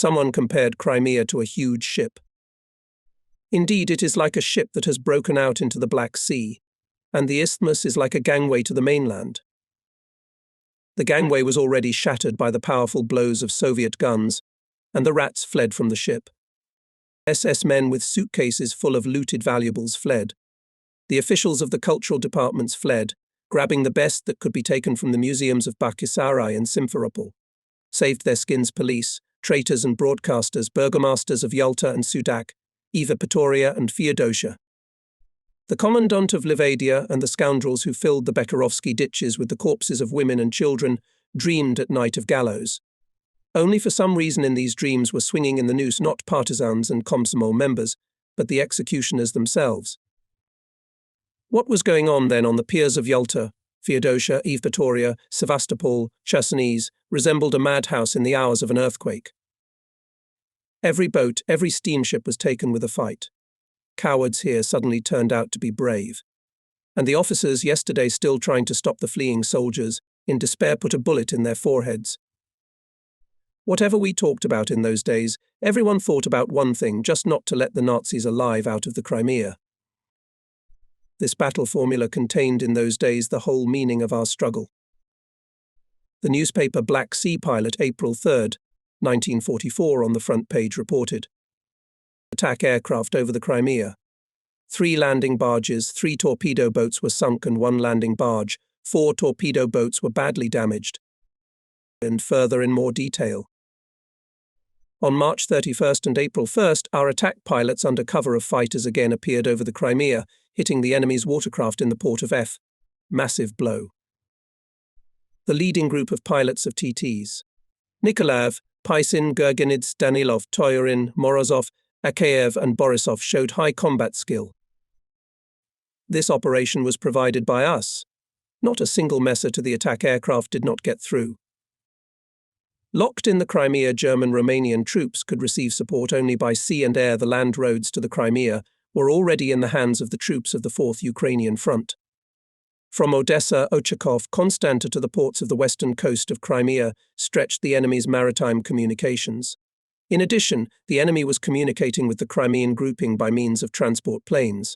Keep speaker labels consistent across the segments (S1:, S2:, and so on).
S1: Someone compared Crimea to a huge ship. Indeed, it is like a ship that has broken out into the Black Sea, and the isthmus is like a gangway to the mainland. The gangway was already shattered by the powerful blows of Soviet guns, and the rats fled from the ship. SS men with suitcases full of looted valuables fled. The officials of the cultural departments fled, grabbing the best that could be taken from the museums of Bakhchisarai and Simferopol. Saved their skins police, traitors and broadcasters, burgomasters of Yalta and Sudak, Pretoria and Theodosia. The commandant of Livadia and the scoundrels who filled the Bekharovsky ditches with the corpses of women and children dreamed at night of gallows. Only for some reason in these dreams were swinging in the noose not partisans and Komsomol members, but the executioners themselves. What was going on then on the piers of Yalta, Theodosia, Pretoria, Sevastopol, Chersonesos resembled a madhouse in the hours of an earthquake. Every boat, every steamship was taken with a fight. Cowards here suddenly turned out to be brave. And the officers, yesterday still trying to stop the fleeing soldiers, in despair put a bullet in their foreheads. Whatever we talked about in those days, everyone thought about one thing, just not to let the Nazis alive out of the Crimea. This battle formula contained in those days the whole meaning of our struggle. The newspaper Black Sea Pilot, April 3, 1944, on the front page reported: attack aircraft over the Crimea. 3 landing barges, 3 torpedo boats were sunk and 1 landing barge. 4 torpedo boats were badly damaged. And further in more detail. On March 31st and April 1st, our attack pilots under cover of fighters again appeared over the Crimea, hitting the enemy's watercraft in the port of F. Massive blow. The leading group of pilots of TTs: Nikolaev, Pysin, Gurgenidze, Danilov, Toyorin, Morozov, Akayev and Borisov showed high combat skill. This operation was provided by us. Not a single messer to the attack aircraft did not get through. Locked in the Crimea, German-Romanian troops could receive support only by sea and air. The land roads to the Crimea were already in the hands of the troops of the 4th Ukrainian Front. From Odessa, Ochakov, Constanta to the ports of the western coast of Crimea stretched the enemy's maritime communications. In addition, the enemy was communicating with the Crimean grouping by means of transport planes.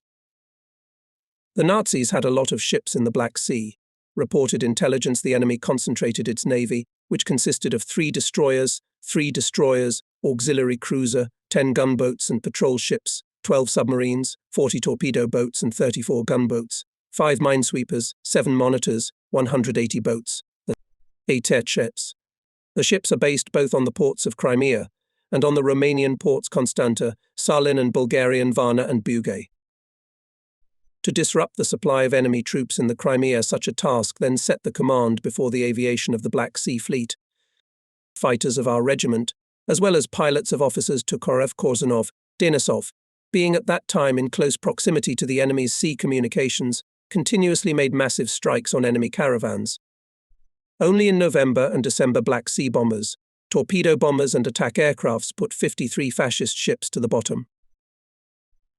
S1: The Nazis had a lot of ships in the Black Sea. Reported intelligence: the enemy concentrated its navy, which consisted of 3 destroyers, auxiliary cruiser, 10 gunboats and patrol ships, 12 submarines, 40 torpedo boats and 34 gunboats, 5 minesweepers, 7 monitors, 180 boats, 8 ships. The ships are based both on the ports of Crimea and on the Romanian ports Constanta, Salin and Bulgarian Varna and Bugay. To disrupt the supply of enemy troops in the Crimea, such a task then set the command before the aviation of the Black Sea Fleet. Fighters of our regiment, as well as pilots of officers Tokarev, Korzunov, Denisov, being at that time in close proximity to the enemy's sea communications, continuously made massive strikes on enemy caravans. Only in November and December, Black Sea bombers, torpedo bombers and attack aircrafts put 53 fascist ships to the bottom.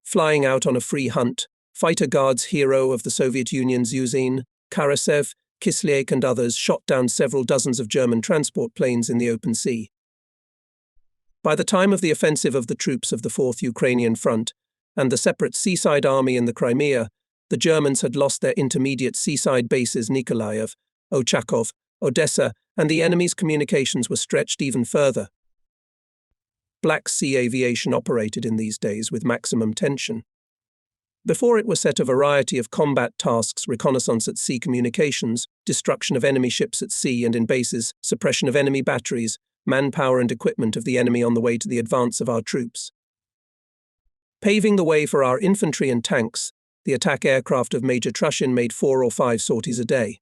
S1: Flying out on a free hunt, fighter guards hero of the Soviet Union's Yuzin, Karasev, Kislyak and others shot down several dozens of German transport planes in the open sea. By the time of the offensive of the troops of the 4th Ukrainian Front and the separate seaside army in the Crimea, the Germans had lost their intermediate seaside bases Nikolaev, Ochakov, Odessa, and the enemy's communications were stretched even further. Black Sea aviation operated in these days with maximum tension. Before it was set a variety of combat tasks: reconnaissance at sea, communications, destruction of enemy ships at sea and in bases, suppression of enemy batteries, manpower and equipment of the enemy on the way to the advance of our troops. Paving the way for our infantry and tanks, the attack aircraft of Major Trushin made 4 or 5 sorties a day.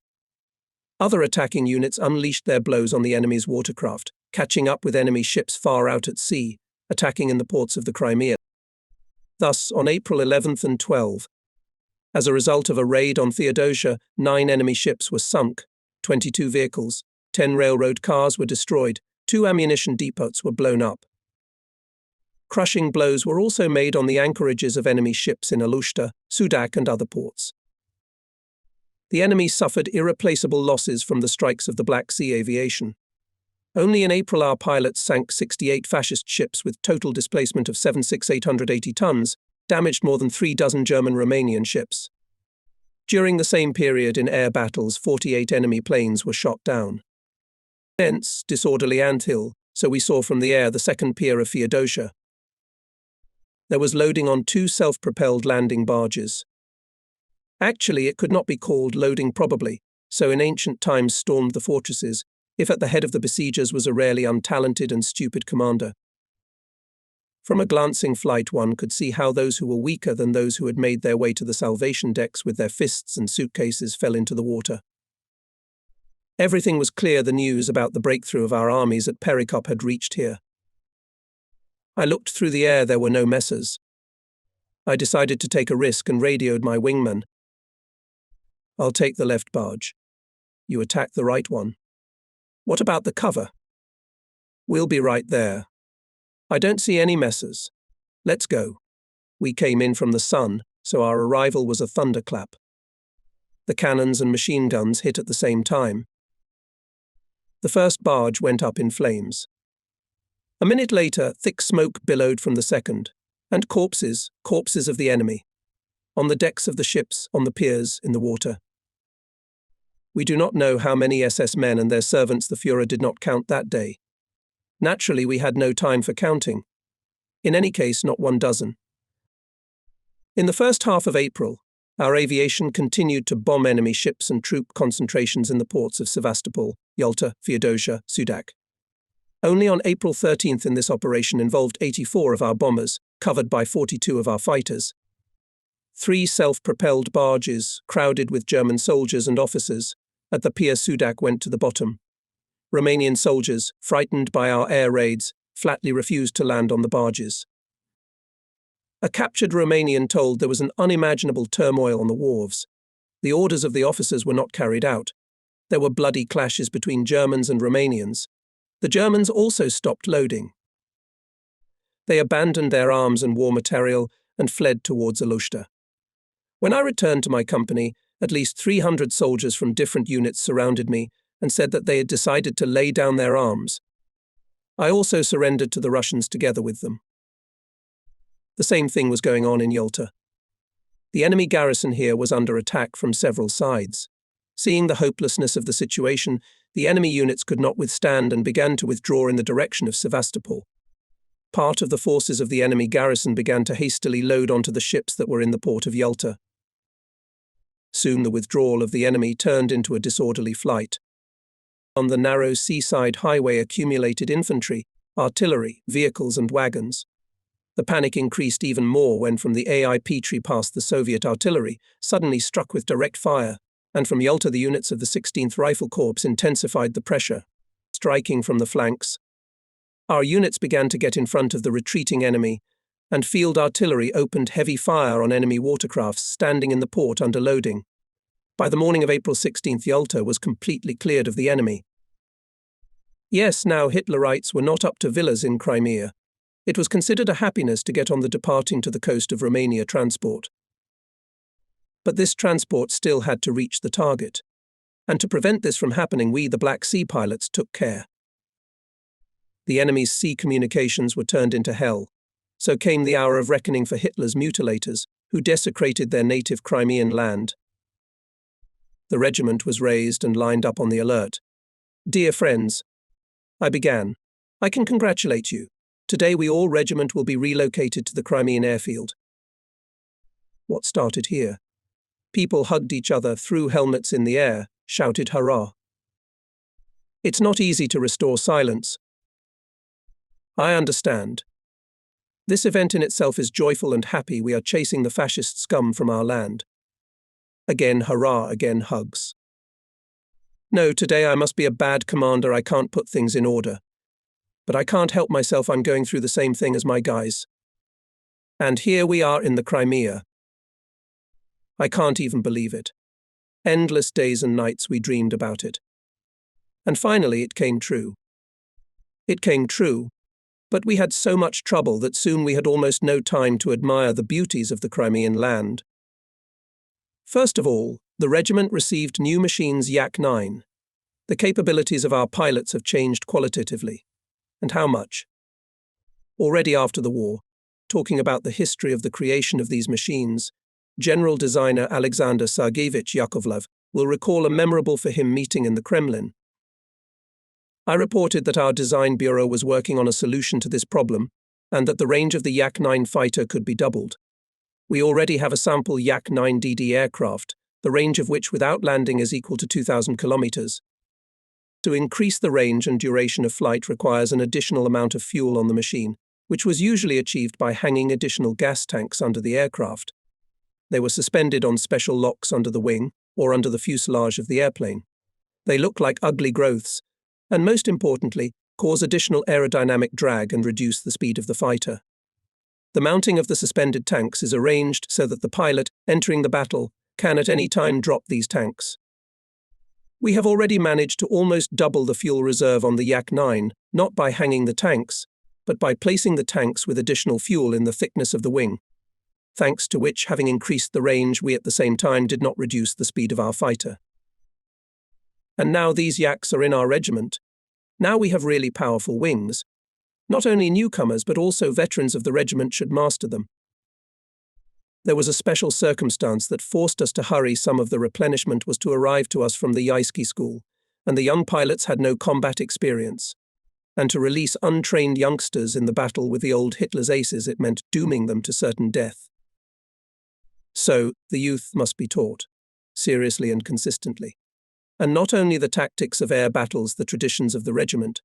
S1: Other attacking units unleashed their blows on the enemy's watercraft, catching up with enemy ships far out at sea, attacking in the ports of the Crimea. Thus, on April 11th and 12th, as a result of a raid on Theodosia, 9 enemy ships were sunk, 22 vehicles, 10 railroad cars were destroyed, 2 ammunition depots were blown up. Crushing blows were also made on the anchorages of enemy ships in Alushta, Sudak and other ports. The enemy suffered irreplaceable losses from the strikes of the Black Sea aviation. Only in April our pilots sank 68 fascist ships with total displacement of 7,880 tons, damaged more than 3 dozen German-Romanian ships. During the same period in air battles, 48 enemy planes were shot down. Dense, disorderly anthill, so we saw from the air the second pier of Theodosia. There was loading on 2 self-propelled landing barges. Actually, it could not be called loading probably, so in ancient times stormed the fortresses, if at the head of the besiegers was a rarely untalented and stupid commander. From a glancing flight one could see how those who were weaker than those who had made their way to the salvation decks with their fists and suitcases fell into the water. Everything was clear. The news about the breakthrough of our armies at Perikop had reached here. I looked through the air. There were no messes. I decided to take a risk and radioed my wingman. "I'll take the left barge. You attack the right one. What about the cover?" "We'll be right there. I don't see any messes. Let's go." We came in from the sun, so our arrival was a thunderclap. The cannons and machine guns hit at the same time. The first barge went up in flames. A minute later, thick smoke billowed from the second, and corpses of the enemy, on the decks of the ships, on the piers, in the water. We do not know how many SS men and their servants the Führer did not count that day. Naturally, we had no time for counting. In any case, not 1 dozen. In the first half of April, our aviation continued to bomb enemy ships and troop concentrations in the ports of Sevastopol, Yalta, Theodosia, Sudak. Only on April 13th in this operation involved 84 of our bombers, covered by 42 of our fighters. 3 self-propelled barges, crowded with German soldiers and officers, at the pier Sudak went to the bottom. Romanian soldiers, frightened by our air raids, flatly refused to land on the barges. A captured Romanian told there was an unimaginable turmoil on the wharves. The orders of the officers were not carried out. There were bloody clashes between Germans and Romanians. The Germans also stopped loading. They abandoned their arms and war material and fled towards Yalta. When I returned to my company, at least 300 soldiers from different units surrounded me and said that they had decided to lay down their arms. I also surrendered to the Russians together with them. The same thing was going on in Yalta. The enemy garrison here was under attack from several sides. Seeing the hopelessness of the situation, the enemy units could not withstand and began to withdraw in the direction of Sevastopol. Part of the forces of the enemy garrison began to hastily load onto the ships that were in the port of Yalta. Soon the withdrawal of the enemy turned into a disorderly flight. On the narrow seaside highway accumulated infantry, artillery, vehicles and wagons. The panic increased even more when from the AI Petri past the Soviet artillery, suddenly struck with direct fire, and from Yalta the units of the 16th Rifle Corps intensified the pressure, striking from the flanks. Our units began to get in front of the retreating enemy, and field artillery opened heavy fire on enemy watercrafts standing in the port under loading. By the morning of April 16th, Yalta was completely cleared of the enemy. Yes, now Hitlerites were not up to villas in Crimea. It was considered a happiness to get on the departing to the coast of Romania transport. But this transport still had to reach the target. And to prevent this from happening, we, the Black Sea pilots, took care. The enemy's sea communications were turned into hell. So came the hour of reckoning for Hitler's mutilators, who desecrated their native Crimean land. The regiment was raised and lined up on the alert. "Dear friends," I began, "I can congratulate you. Today we all regiment will be relocated to the Crimean airfield." What started here? People hugged each other, threw helmets in the air, shouted hurrah. It's not easy to restore silence. I understand. This event in itself is joyful and happy. We are chasing the fascist scum from our land. Again hurrah, again hugs. No, today I must be a bad commander. I can't put things in order. But I can't help myself. I'm going through the same thing as my guys. And here we are in the Crimea. I can't even believe it. Endless days and nights we dreamed about it. And finally it came true. It came true. But we had so much trouble that soon we had almost no time to admire the beauties of the Crimean land. First of all, the regiment received new machines Yak-9. The capabilities of our pilots have changed qualitatively. And how much? Already after the war, talking about the history of the creation of these machines, General designer Alexander Sergeyevich Yakovlev will recall a memorable for him meeting in the Kremlin. I reported that our design bureau was working on a solution to this problem and that the range of the Yak-9 fighter could be doubled. We already have a sample Yak-9DD aircraft, the range of which without landing is equal to 2,000 kilometers. To increase the range and duration of flight requires an additional amount of fuel on the machine, which was usually achieved by hanging additional gas tanks under the aircraft. They were suspended on special locks under the wing or under the fuselage of the airplane. They look like ugly growths, and most importantly, cause additional aerodynamic drag and reduce the speed of the fighter. The mounting of the suspended tanks is arranged so that the pilot entering the battle can at any time drop these tanks. We have already managed to almost double the fuel reserve on the Yak-9, not by hanging the tanks, but by placing the tanks with additional fuel in the thickness of the wing, thanks to which, having increased the range, we at the same time did not reduce the speed of our fighter. And now these Yaks are in our regiment. Now we have really powerful wings. Not only newcomers but also veterans of the regiment should master them. There was a special circumstance that forced us to hurry. Some of the replenishment was to arrive to us from the Yaisky school, and the young pilots had no combat experience. And to release untrained youngsters in the battle with the old Hitler's aces, it meant dooming them to certain death. So, the youth must be taught, seriously and consistently. And not only the tactics of air battles, the traditions of the regiment.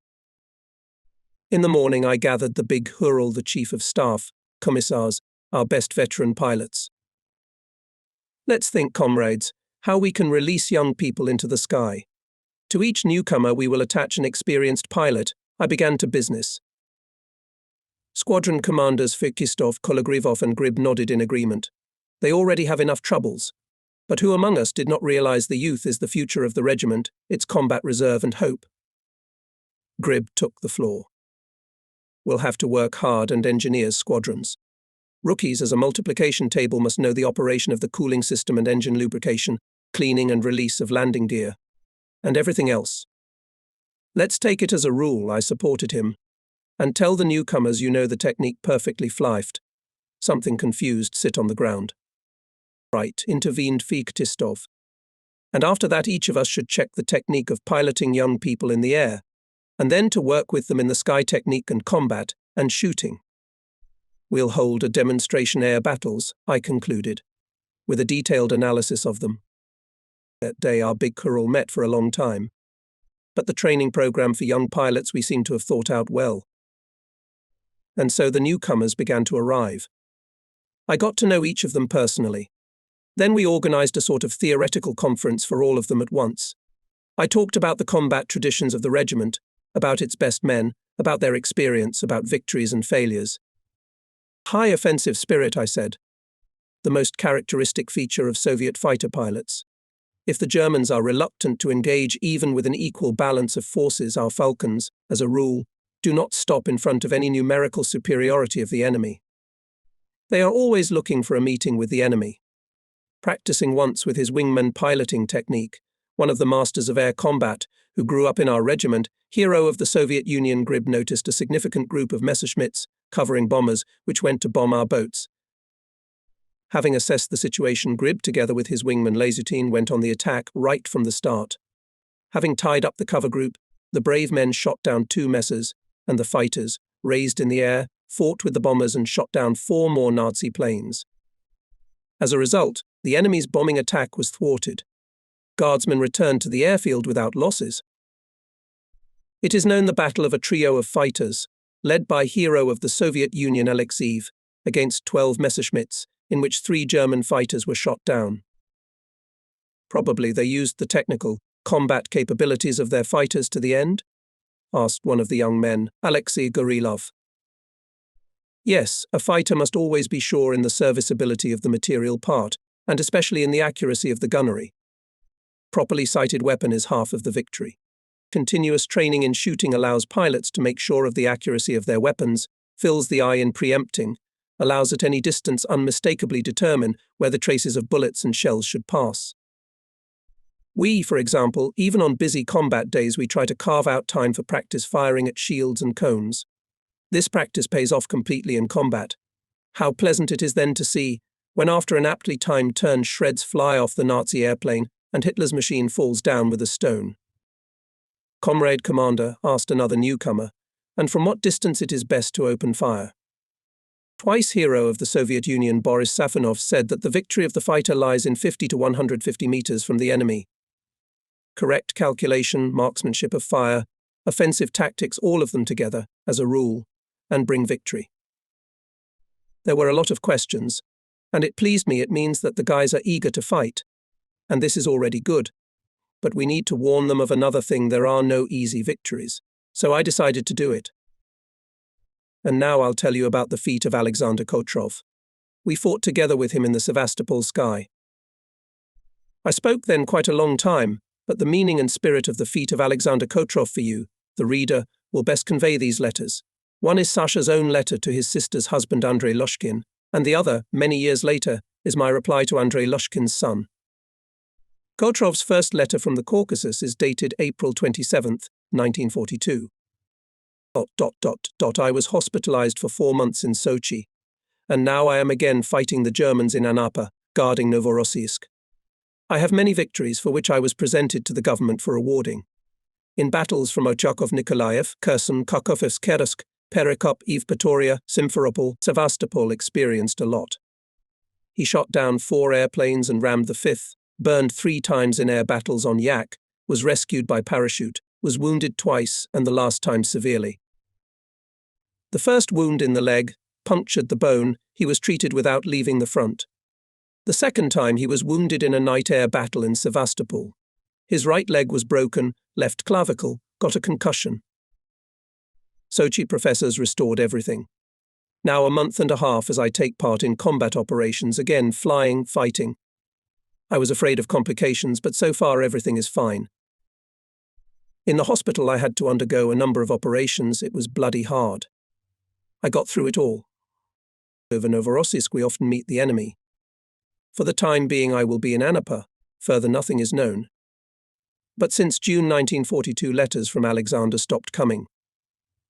S1: In the morning I gathered the big Hural, the chief of staff, commissars, our best veteran pilots. Let's think, comrades, how we can release young people into the sky. To each newcomer we will attach an experienced pilot. I began to business. Squadron commanders Fektistov, Kologrivov and Grib nodded in agreement. They already have enough troubles. But who among us did not realize the youth is the future of the regiment, its combat reserve and hope? Grib took the floor. We'll have to work hard and engineer squadrons. Rookies as a multiplication table must know the operation of the cooling system and engine lubrication, cleaning and release of landing gear, and everything else. Let's take it as a rule, I supported him, and tell the newcomers you know the technique perfectly. Flyft. Something confused, sit on the ground. Right, intervened Fektistov. And after that each of us should check the technique of piloting young people in the air, and then to work with them in the sky technique and combat and shooting. We'll hold a demonstration air battles, I concluded, with a detailed analysis of them. That day our big Hural met for a long time. But the training program for young pilots we seem to have thought out well. And so the newcomers began to arrive. I got to know each of them personally. Then we organized a sort of theoretical conference for all of them at once. I talked about the combat traditions of the regiment, about its best men, about their experience, about victories and failures. High offensive spirit, I said. The most characteristic feature of Soviet fighter pilots. If the Germans are reluctant to engage even with an equal balance of forces, our Falcons, as a rule, do not stop in front of any numerical superiority of the enemy. They are always looking for a meeting with the enemy. Practicing once with his wingman piloting technique, one of the masters of air combat, who grew up in our regiment, hero of the Soviet Union, Grib noticed a significant group of Messerschmitts covering bombers which went to bomb our boats. Having assessed the situation, Grib, together with his wingman Lazutin, went on the attack right from the start. Having tied up the cover group, the brave men shot down 2 Messers, and the fighters, raised in the air, fought with the bombers and shot down 4 more Nazi planes. As a result, the enemy's bombing attack was thwarted. Guardsmen returned to the airfield without losses. It is known the battle of a trio of fighters, led by hero of the Soviet Union Alexeyev, against 12 Messerschmitts, in which 3 German fighters were shot down. Probably they used the technical, combat capabilities of their fighters to the end? Asked one of the young men, Alexei Gorilov. Yes, a fighter must always be sure in the serviceability of the material part, and especially in the accuracy of the gunnery. Properly sighted weapon is half of the victory. Continuous training in shooting allows pilots to make sure of the accuracy of their weapons, fills the eye in preempting, allows at any distance unmistakably determine where the traces of bullets and shells should pass. We, for example, even on busy combat days, we try to carve out time for practice firing at shields and cones. This practice pays off completely in combat. How pleasant it is then to see, when after an aptly timed turn shreds fly off the Nazi airplane and Hitler's machine falls down with a stone. Comrade Commander asked another newcomer, and from what distance it is best to open fire. Twice hero of the Soviet Union Boris Safonov said that the victory of the fighter lies in 50 to 150 meters from the enemy. Correct calculation, marksmanship of fire, offensive tactics, all of them together, as a rule, and bring victory. There were a lot of questions, and it pleased me. It means that the guys are eager to fight, and this is already good. But we need to warn them of another thing: there are no easy victories. So I decided to do it. And now I'll tell you about the feat of Alexander Kotrov. We fought together with him in the Sevastopol sky. I spoke then quite a long time, but the meaning and spirit of the feat of Alexander Kotrov for you, the reader, will best convey these letters. One is Sasha's own letter to his sister's husband Andrei Lushkin, and the other, many years later, is my reply to Andrei Lushkin's son. Kotrov's first letter from the Caucasus is dated April 27, 1942. I was hospitalized for 4 months in Sochi, and now I am again fighting the Germans in Anapa, guarding Novorossiysk. I have many victories for which I was presented to the government for awarding. In battles from Ochakov-Nikolaev, Kherson, Kharkovsk, Perekop, Evpatoria, Simferopol, Sevastopol experienced a lot. He shot down 4 airplanes and rammed the 5th, burned 3 times in air battles on Yak, was rescued by parachute, was wounded twice, and the last time severely. The first wound in the leg punctured the bone. He was treated without leaving the front. The second time he was wounded in a night air battle in Sevastopol. His right leg was broken, left clavicle, got a concussion. Sochi professors restored everything. Now a month and a half as I take part in combat operations, again flying, fighting. I was afraid of complications, but so far everything is fine. In the hospital I had to undergo a number of operations. It was bloody hard. I got through it all. Over Novorossiysk we often meet the enemy. For the time being I will be in Anapa. Further nothing is known. But since June 1942 letters from Alexander stopped coming.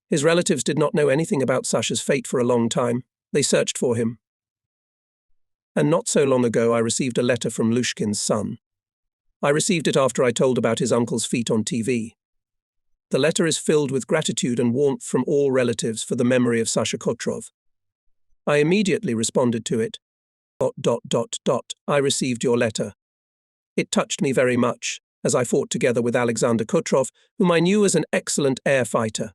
S1: His relatives did not know anything about Sasha's fate for a long time. They searched for him. And not so long ago I received a letter from Lushkin's son. I received it after I told about his uncle's feat on TV. The letter is filled with gratitude and warmth from all relatives for the memory of Sasha Kotrov. I immediately responded to it. I received your letter. It touched me very much, as I fought together with Alexander Kotrov, whom I knew as an excellent air fighter.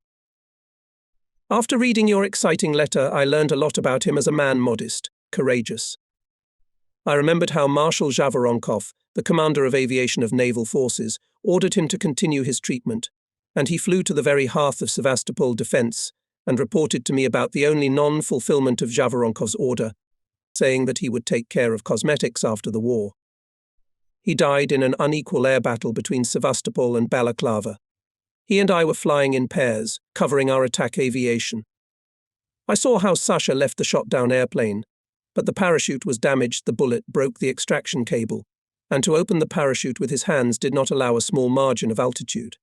S1: After reading your exciting letter, I learned a lot about him as a man modest, courageous. I remembered how Marshal Zhavoronkov, the commander of aviation of naval forces, ordered him to continue his treatment, and he flew to the very hearth of Sevastopol defense and reported to me about the only non-fulfillment of Zhavoronkov's order, saying that he would take care of cosmetics after the war. He died in an unequal air battle between Sevastopol and Balaclava. He and I were flying in pairs, covering our attack aviation. I saw how Sasha left the shot-down airplane, but the parachute was damaged. The bullet broke the extraction cable, and to open the parachute with his hands did not allow a small margin of altitude.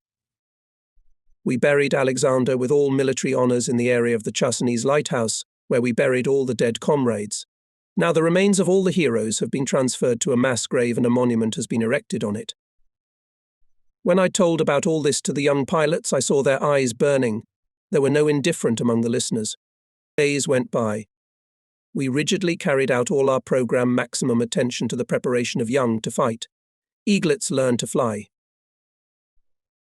S1: We buried Alexander with all military honors in the area of the Chersonesos lighthouse, where we buried all the dead comrades. Now the remains of all the heroes have been transferred to a mass grave and a monument has been erected on it. When I told about all this to the young pilots, I saw their eyes burning. There were no indifferent among the listeners. Days went by. We rigidly carried out all our program, maximum attention to the preparation of young to fight. Eaglets learned to fly.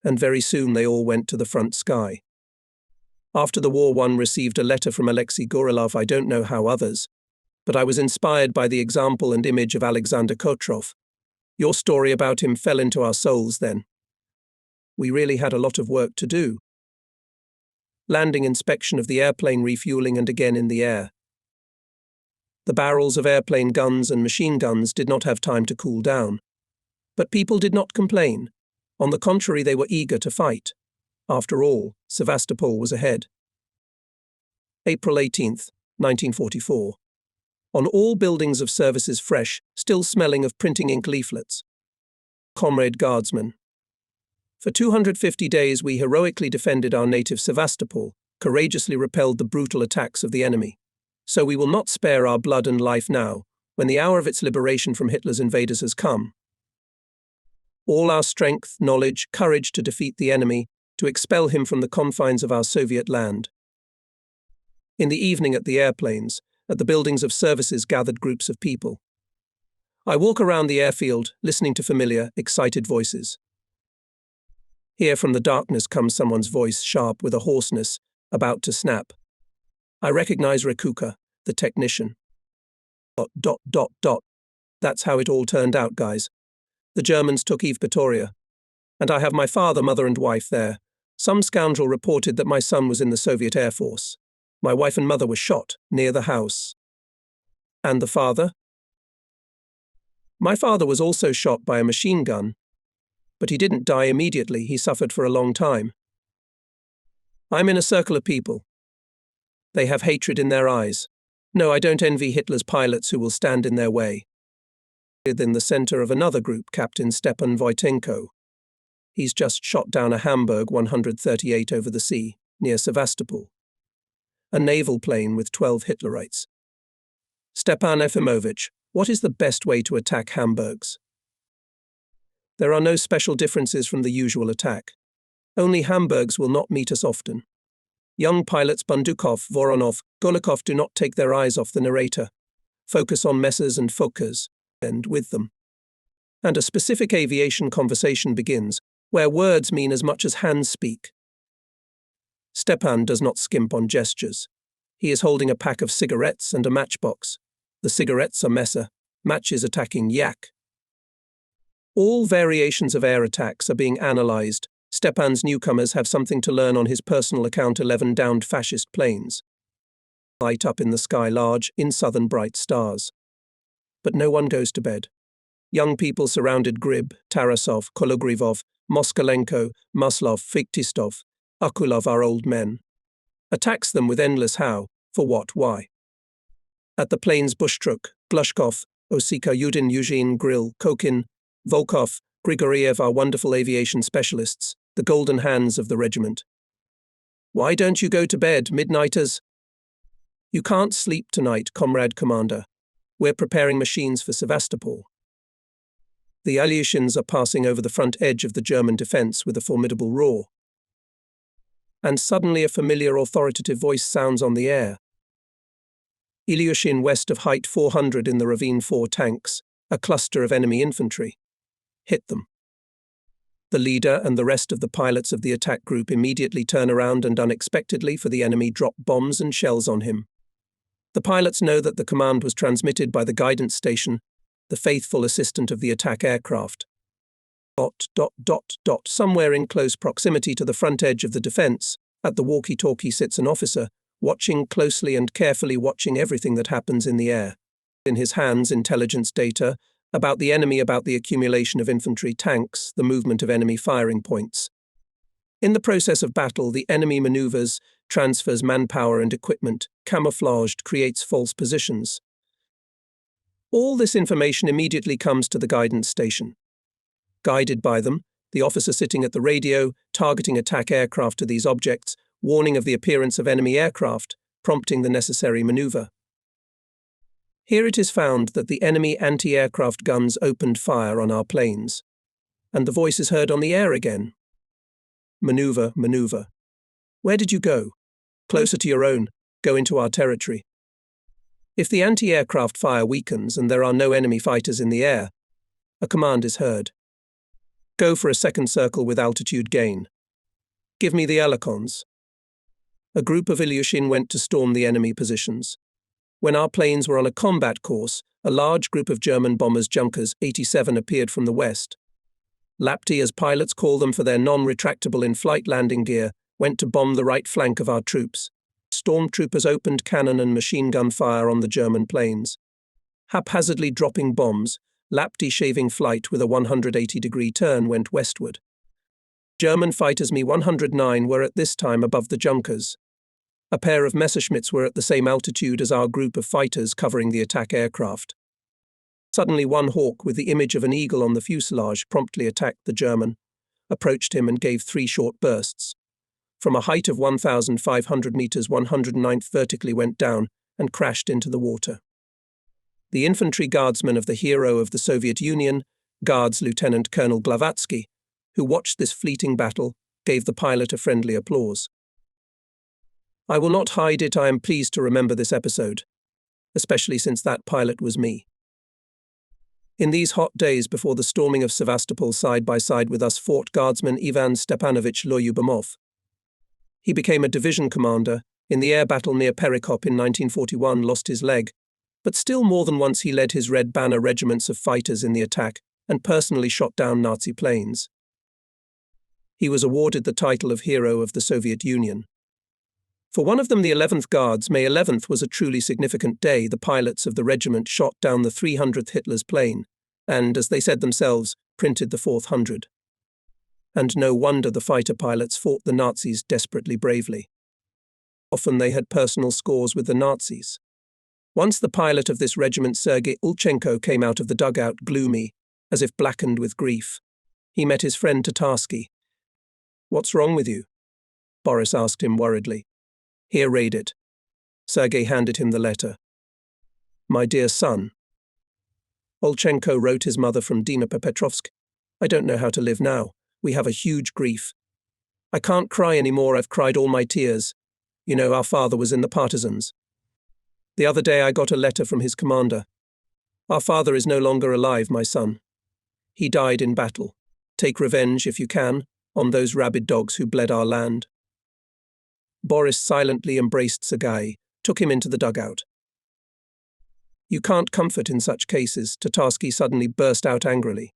S1: And very soon they all went to the front sky. After the war, one received a letter from Alexei Gorilov. I don't know how others, but I was inspired by the example and image of Alexander Kotrov. Your story about him fell into our souls then. We really had a lot of work to do. Landing, inspection of the airplane, refueling, and again in the air. The barrels of airplane guns and machine guns did not have time to cool down. But people did not complain. On the contrary, they were eager to fight. After all, Sevastopol was ahead. April 18th, 1944. On all buildings of services fresh, still smelling of printing ink leaflets. comrade guardsmen. For 250 days we heroically defended our native Sevastopol, courageously repelled the brutal attacks of the enemy. So we will not spare our blood and life now, when the hour of its liberation from Hitler's invaders has come. All our strength, knowledge, courage to defeat the enemy, to expel him from the confines of our Soviet land. In the evening at the airplanes, at the buildings of services gathered groups of people. I walk around the airfield, listening to familiar, excited voices. Here from the darkness comes someone's voice, sharp with a hoarseness, about to snap. I recognize Rekuka, the technician. ... That's how it all turned out, guys. The Germans took Evpatoria. And I have my father, mother and wife there. Some scoundrel reported that my son was in the Soviet Air Force. My wife and mother were shot, near the house. And the father? My father was also shot by a machine gun. But he didn't die immediately, he suffered for a long time. I'm in a circle of people. They have hatred in their eyes. No, I don't envy Hitler's pilots who will stand in their way. In the center of another group, Captain Stepan Wojtenko. He's just shot down a Hamburg 138 over the sea, near Sevastopol. A naval plane with 12 Hitlerites. Stepan Efimovich, what is the best way to attack Hamburgs? There are no special differences from the usual attack. Only Hamburgs will not meet us often. Young pilots Bundukov, Voronov, Golikov do not take their eyes off the narrator. Focus on Messers and Fokkers, and with them. And a specific aviation conversation begins, where words mean as much as hands speak. Stepan does not skimp on gestures. He is holding a pack of cigarettes and a matchbox. The cigarettes are Messer, matches attacking Yak. All variations of air attacks are being analysed. Stepan's newcomers have something to learn on his personal account 11 downed fascist planes. Light up in the sky large, in southern bright stars. But no one goes to bed. Young people surrounded Grib, Tarasov, Kologrivov, Moskalenko, Maslov, Fiktistov, Akulov are old men. Attacks them with endless how, for what, why. At the planes Bushtruk, Glushkov, Osika, Yudin, Eugene, Grill, Kokin, Volkov, Grigoriev are wonderful aviation specialists, the golden hands of the regiment. Why don't you go to bed, midnighters? You can't sleep tonight, comrade commander. We're preparing machines for Sevastopol. The Ilyushins are passing over the front edge of the German defense with a formidable roar. And suddenly a familiar authoritative voice sounds on the air. Ilyushin west of height 400 in the ravine 4 tanks, a cluster of enemy infantry. Hit them. The leader and the rest of the pilots of the attack group immediately turn around and unexpectedly for the enemy drop bombs and shells on him. The pilots know that the command was transmitted by the guidance station, the faithful assistant of the attack aircraft. ... Somewhere in close proximity to the front edge of the defense, at the walkie-talkie sits an officer, watching closely and carefully watching everything that happens in the air. In his hands, intelligence data about the enemy, about the accumulation of infantry tanks, the movement of enemy firing points. In the process of battle, the enemy maneuvers, transfers manpower and equipment, camouflaged, creates false positions. All this information immediately comes to the guidance station. Guided by them, the officer sitting at the radio, targeting attack aircraft to these objects, warning of the appearance of enemy aircraft, prompting the necessary maneuver. Here it is found that the enemy anti-aircraft guns opened fire on our planes. And the voice is heard on the air again. Maneuver, maneuver. Where did you go? Closer to your own. Go into our territory. If the anti-aircraft fire weakens and there are no enemy fighters in the air, a command is heard. Go for a second circle with altitude gain. Give me the Alikons. A group of Ilyushin went to storm the enemy positions. When our planes were on a combat course, a large group of German bombers Junkers 87 appeared from the west. Lapti, as pilots call them for their non-retractable in-flight landing gear, went to bomb the right flank of our troops. Stormtroopers opened cannon and machine gun fire on the German planes. Haphazardly dropping bombs, Lapti shaving flight with a 180-degree turn went westward. German fighters Mi-109 were at this time above the Junkers. A pair of Messerschmitts were at the same altitude as our group of fighters covering the attack aircraft. Suddenly one hawk with the image of an eagle on the fuselage promptly attacked the German, approached him and gave 3 short bursts. From a height of 1,500 meters, 109th vertically went down and crashed into the water. The infantry guardsman of the hero of the Soviet Union, Guards Lieutenant Colonel Glavatsky, who watched this fleeting battle, gave the pilot a friendly applause. I will not hide it, I am pleased to remember this episode, especially since that pilot was me. In these hot days before the storming of Sevastopol, side by side with us fought Guardsman Ivan Stepanovich Lyubimov. He became a division commander, in the air battle near Perikop in 1941 lost his leg, but still more than once he led his Red Banner regiments of fighters in the attack and personally shot down Nazi planes. He was awarded the title of Hero of the Soviet Union. For one of them, the 11th Guards, May 11th was a truly significant day. The pilots of the regiment shot down the 300th Hitler's plane and, as they said themselves, printed the 400. And no wonder the fighter pilots fought the Nazis desperately bravely. Often they had personal scores with the Nazis. Once the pilot of this regiment, Sergei Ulchenko, came out of the dugout gloomy, as if blackened with grief. He met his friend Tatarsky. "What's wrong with you?" Boris asked him worriedly. "Here, read it." Sergei handed him the letter. "My dear son." Ulchenko wrote his mother from Dnipropetrovsk. "I don't know how to live now. We have a huge grief. I can't cry anymore. I've cried all my tears. You know, our father was in the partisans. The other day I got a letter from his commander. Our father is no longer alive, my son. He died in battle. Take revenge, if you can, on those rabid dogs who bled our land." Boris silently embraced Sergei, took him into the dugout. "You can't comfort in such cases," Tatarsky suddenly burst out angrily.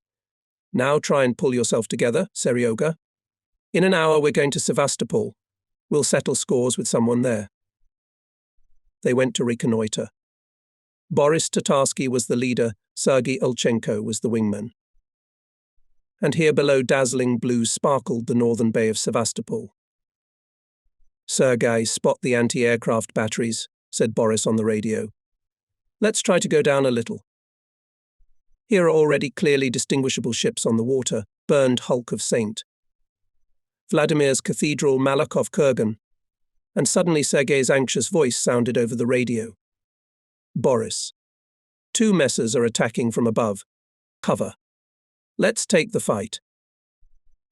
S1: "Now try and pull yourself together, Seryoga. In an hour we're going to Sevastopol. We'll settle scores with someone there." They went to reconnoiter. Boris Tatarsky was the leader, Sergei Ulchenko was the wingman. And here below dazzling blue sparkled the northern bay of Sevastopol. "Sergei, spot the anti-aircraft batteries," said Boris on the radio. "Let's try to go down a little. Here are already clearly distinguishable ships on the water, burned hulk of Saint Vladimir's Cathedral, Malakhov Kurgan." And suddenly Sergei's anxious voice sounded over the radio. "Boris, 2 messers are attacking from above. Cover. Let's take the fight."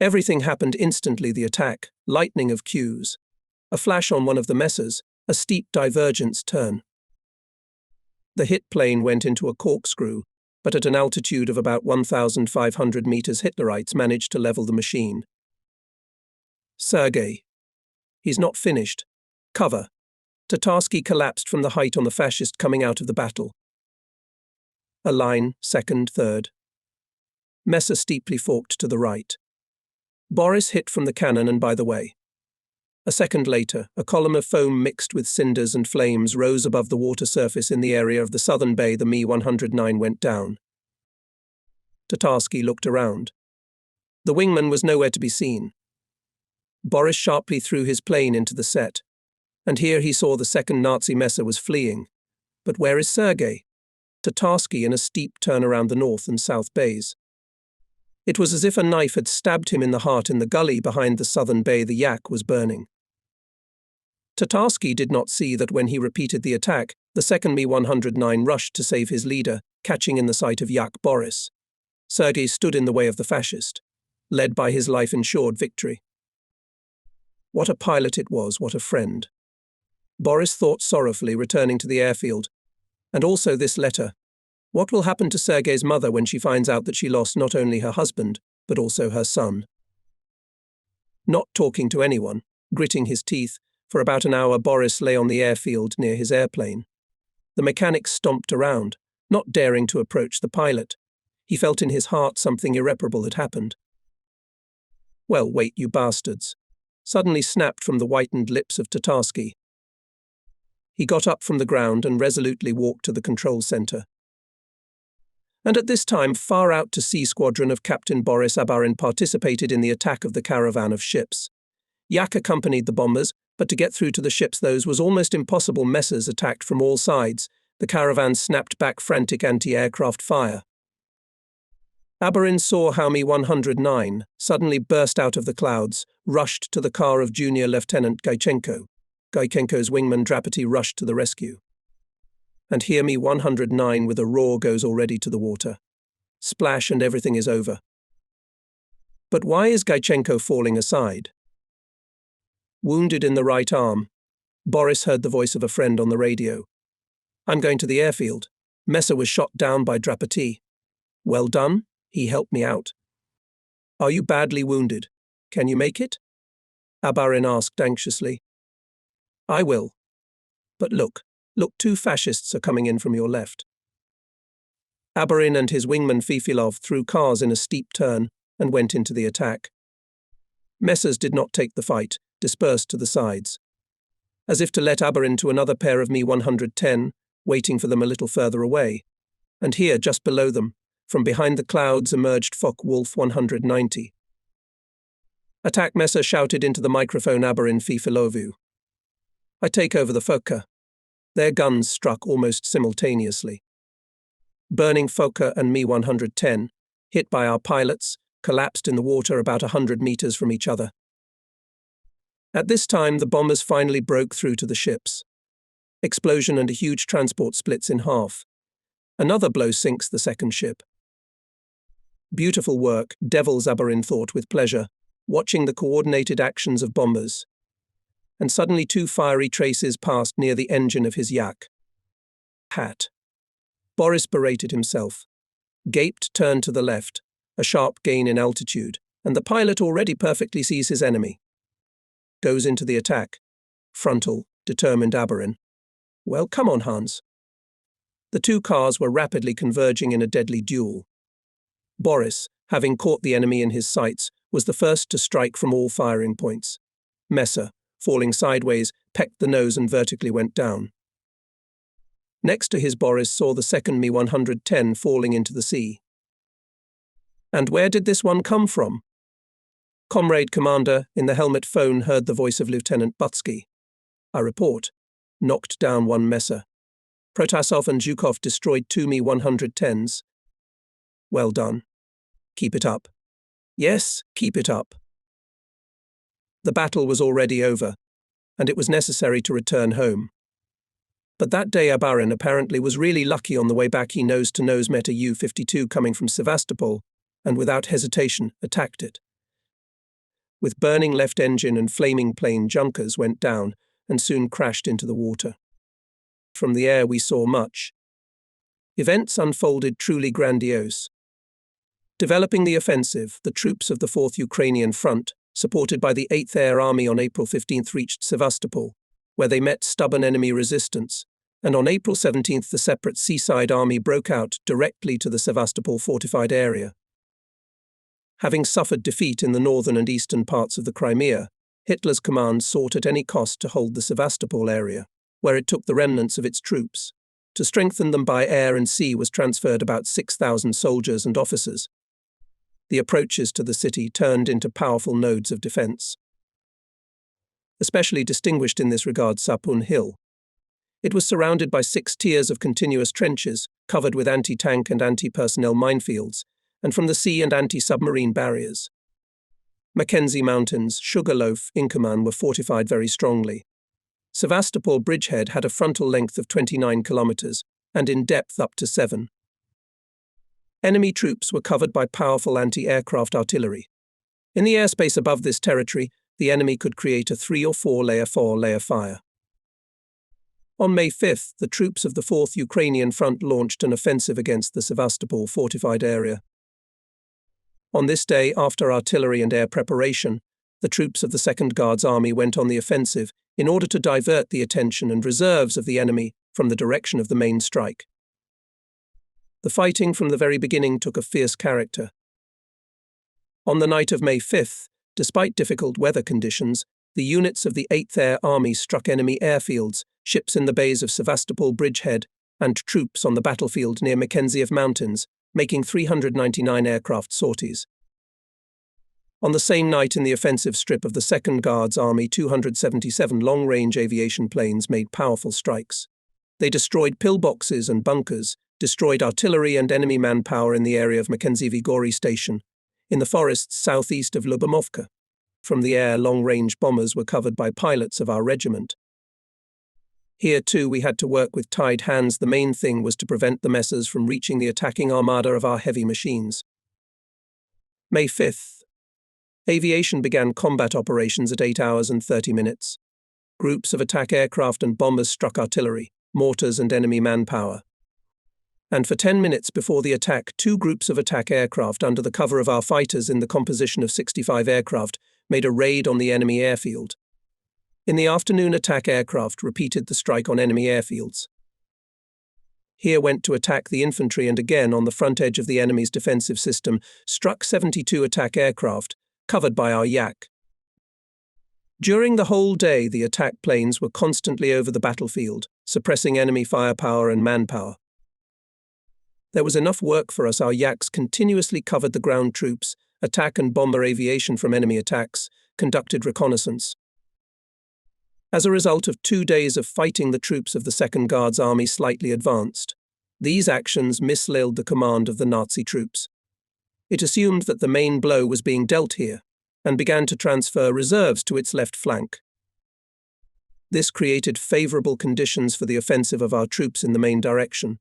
S1: Everything happened instantly, the attack, lightning of cues. A flash on one of the messers, a steep divergence turn. The hit plane went into a corkscrew, but at an altitude of about 1,500 meters Hitlerites managed to level the machine. "Sergei. He's not finished. Cover." Tatarsky collapsed from the height on the fascist coming out of the battle. A line, second, third. Messer steeply forked to the right. Boris hit from the cannon and by the way. A second later, a column of foam mixed with cinders and flames rose above the water surface in the area of the southern bay. The Mi-109 went down. Tatarsky looked around. The wingman was nowhere to be seen. Boris sharply threw his plane into the set, and here he saw the second Nazi messer was fleeing. But where is Sergei? Tatarsky in a steep turn around the north and south bays. It was as if a knife had stabbed him in the heart. In the gully behind the southern bay, the yak was burning. Tatarsky did not see that when he repeated the attack, the second Mi-109 rushed to save his leader, catching in the sight of Yak Boris. Sergei stood in the way of the fascist, led by his life-ensured victory. What a pilot it was, what a friend. Boris thought sorrowfully, returning to the airfield. And also this letter. What will happen to Sergei's mother when she finds out that she lost not only her husband, but also her son? Not talking to anyone, gritting his teeth, for about an hour Boris lay on the airfield near his airplane. The mechanic stomped around, not daring to approach the pilot. He felt in his heart something irreparable had happened. "Well, wait, you bastards," suddenly snapped from the whitened lips of Tatarsky. He got up from the ground and resolutely walked to the control center. And at this time, far out to sea squadron of Captain Boris Abarin participated in the attack of the caravan of ships. Yak accompanied the bombers, but to get through to the ships those was almost impossible. Messers attacked from all sides, The caravan snapped back frantic anti-aircraft fire. Abarin saw how Mi-109 suddenly burst out of the clouds, rushed to the car of Junior Lieutenant Gaichenko. Gaichenko's wingman Drapati rushed to the rescue. And here Mi-109 with a roar goes already to the water. Splash and everything is over. But why is Gaichenko falling aside? Wounded in the right arm, Boris heard the voice of a friend on the radio. I'm going to the airfield. Mesa was shot down by Drapati. Well done, he helped me out. Are you badly wounded? Can you make it? Abarin asked anxiously. I will. But look, 2 fascists are coming in from your left. Abarin and his wingman Fifilov threw cars in a steep turn and went into the attack. Messers did not take the fight, dispersed to the sides. As if to let Abarin to another pair of Mi-110, waiting for them a little further away. And here, just below them, from behind the clouds emerged Focke-Wulf 190. Attack Messer shouted into the microphone Abarin Fifilovu. I take over the Fokke. Their guns struck almost simultaneously. Burning Fokke and Mi-110, hit by our pilots, collapsed in the water about 100 meters from each other. At this time, the bombers finally broke through to the ships. Explosion and a huge transport splits in half. Another blow sinks the second ship. Beautiful work, Devils, Abarin thought with pleasure, watching the coordinated actions of bombers. And suddenly 2 fiery traces passed near the engine of his yak. Hat. Boris berated himself. Gaped turned to the left, a sharp gain in altitude, and the pilot already perfectly sees his enemy. Goes into the attack. Frontal, determined Abarin. Well, come on, Hans. The 2 cars were rapidly converging in a deadly duel. Boris, having caught the enemy in his sights, was the first to strike from all firing points. Messer, falling sideways, pecked the nose and vertically went down. Next to his Boris saw the second Mi-110 falling into the sea. And where did this one come from? Comrade Commander in the helmet phone heard the voice of Lieutenant Butsky. I report. Knocked down 1 Messer. Protasov and Zhukov destroyed 2 Mi-110s. Well done. Keep it up. Yes, keep it up. The battle was already over, and it was necessary to return home. But that day Abarin apparently was really lucky. On the way back he nose-to-nose met a U-52 coming from Sevastopol, and without hesitation attacked it. With burning left engine and flaming plane, Junkers went down and soon crashed into the water. From the air we saw much. Events unfolded truly grandiose. Developing the offensive, the troops of the 4th Ukrainian Front, supported by the 8th Air Army on April 15th reached Sevastopol, where they met stubborn enemy resistance, and on April 17th the separate seaside army broke out directly to the Sevastopol fortified area. Having suffered defeat in the northern and eastern parts of the Crimea, Hitler's command sought at any cost to hold the Sevastopol area, where it took the remnants of its troops. To strengthen them by air and sea was transferred about 6,000 soldiers and officers. The approaches to the city turned into powerful nodes of defense. Especially distinguished in this regard Sapun Hill. It was surrounded by 6 tiers of continuous trenches, covered with anti-tank and anti-personnel minefields, and from the sea and anti-submarine barriers. Mackenzie Mountains, Sugarloaf, Inkerman were fortified very strongly. Sevastopol bridgehead had a frontal length of 29 kilometers, and in depth up to 7. Enemy troops were covered by powerful anti-aircraft artillery. In the airspace above this territory, the enemy could create a 3 or 4-layer fire. On May 5th, the troops of the 4th Ukrainian Front launched an offensive against the Sevastopol fortified area. On this day, after artillery and air preparation, the troops of the 2nd Guards Army went on the offensive in order to divert the attention and reserves of the enemy from the direction of the main strike. The fighting from the very beginning took a fierce character. On the night of May 5th, despite difficult weather conditions, the units of the 8th Air Army struck enemy airfields, ships in the bays of Sevastopol bridgehead, and troops on the battlefield near Mackenzie Mountains, making 399 aircraft sorties. On the same night in the offensive strip of the 2nd Guards Army, 277 long-range aviation planes made powerful strikes. They destroyed pillboxes and bunkers, destroyed artillery and enemy manpower in the area of Makenziewie Station, in the forests southeast of Lubomovka. From the air, long-range bombers were covered by pilots of our regiment. Here, too, we had to work with tied hands. The main thing was to prevent the messers from reaching the attacking armada of our heavy machines. May 5th. Aviation began combat operations at 8 hours and 30 minutes. Groups of attack aircraft and bombers struck artillery, mortars and enemy manpower. And for 10 minutes before the attack, 2 groups of attack aircraft under the cover of our fighters in the composition of 65 aircraft made a raid on the enemy airfield. In the afternoon, attack aircraft repeated the strike on enemy airfields. Here went to attack the infantry and again on the front edge of the enemy's defensive system, struck 72 attack aircraft, covered by our Yak. During the whole day, the attack planes were constantly over the battlefield, suppressing enemy firepower and manpower. There was enough work for us. Our Yaks continuously covered the ground troops, attack and bomber aviation from enemy attacks, conducted reconnaissance. As a result of 2 days of fighting, the troops of the Second Guards Army slightly advanced. These actions misled the command of the Nazi troops. It assumed that the main blow was being dealt here, and began to transfer reserves to its left flank. This created favourable conditions for the offensive of our troops in the main direction.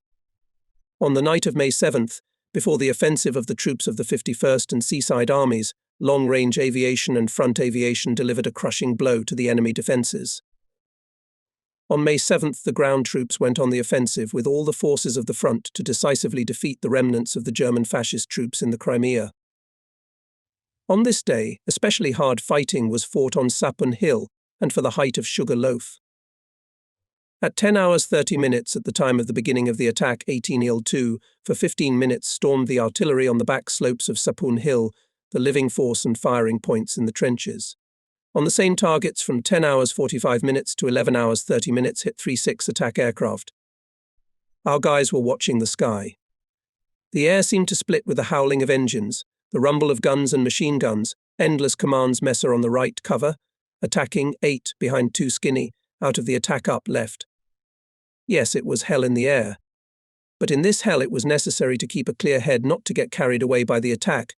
S1: On the night of May 7th, before the offensive of the troops of the 51st and Seaside Armies, long-range aviation and front aviation delivered a crushing blow to the enemy defences. On May 7th, the ground troops went on the offensive with all the forces of the front to decisively defeat the remnants of the German fascist troops in the Crimea. On this day, especially hard fighting was fought on Sapun Hill and for the height of Sugar Loaf. At 10 hours 30 minutes at the time of the beginning of the attack, 18Il-2, for 15 minutes stormed the artillery on the back slopes of Sapun Hill, the living force and firing points in the trenches. On the same targets from 10 hours 45 minutes to 11 hours 30 minutes hit 3-6 attack aircraft. Our guys were watching the sky. The air seemed to split with the howling of engines, the rumble of guns and machine guns, endless commands. Messer on the right, cover, attacking, 8, behind 2 skinny, out of the attack up left. Yes, it was hell in the air. But in this hell it was necessary to keep a clear head, not to get carried away by the attack,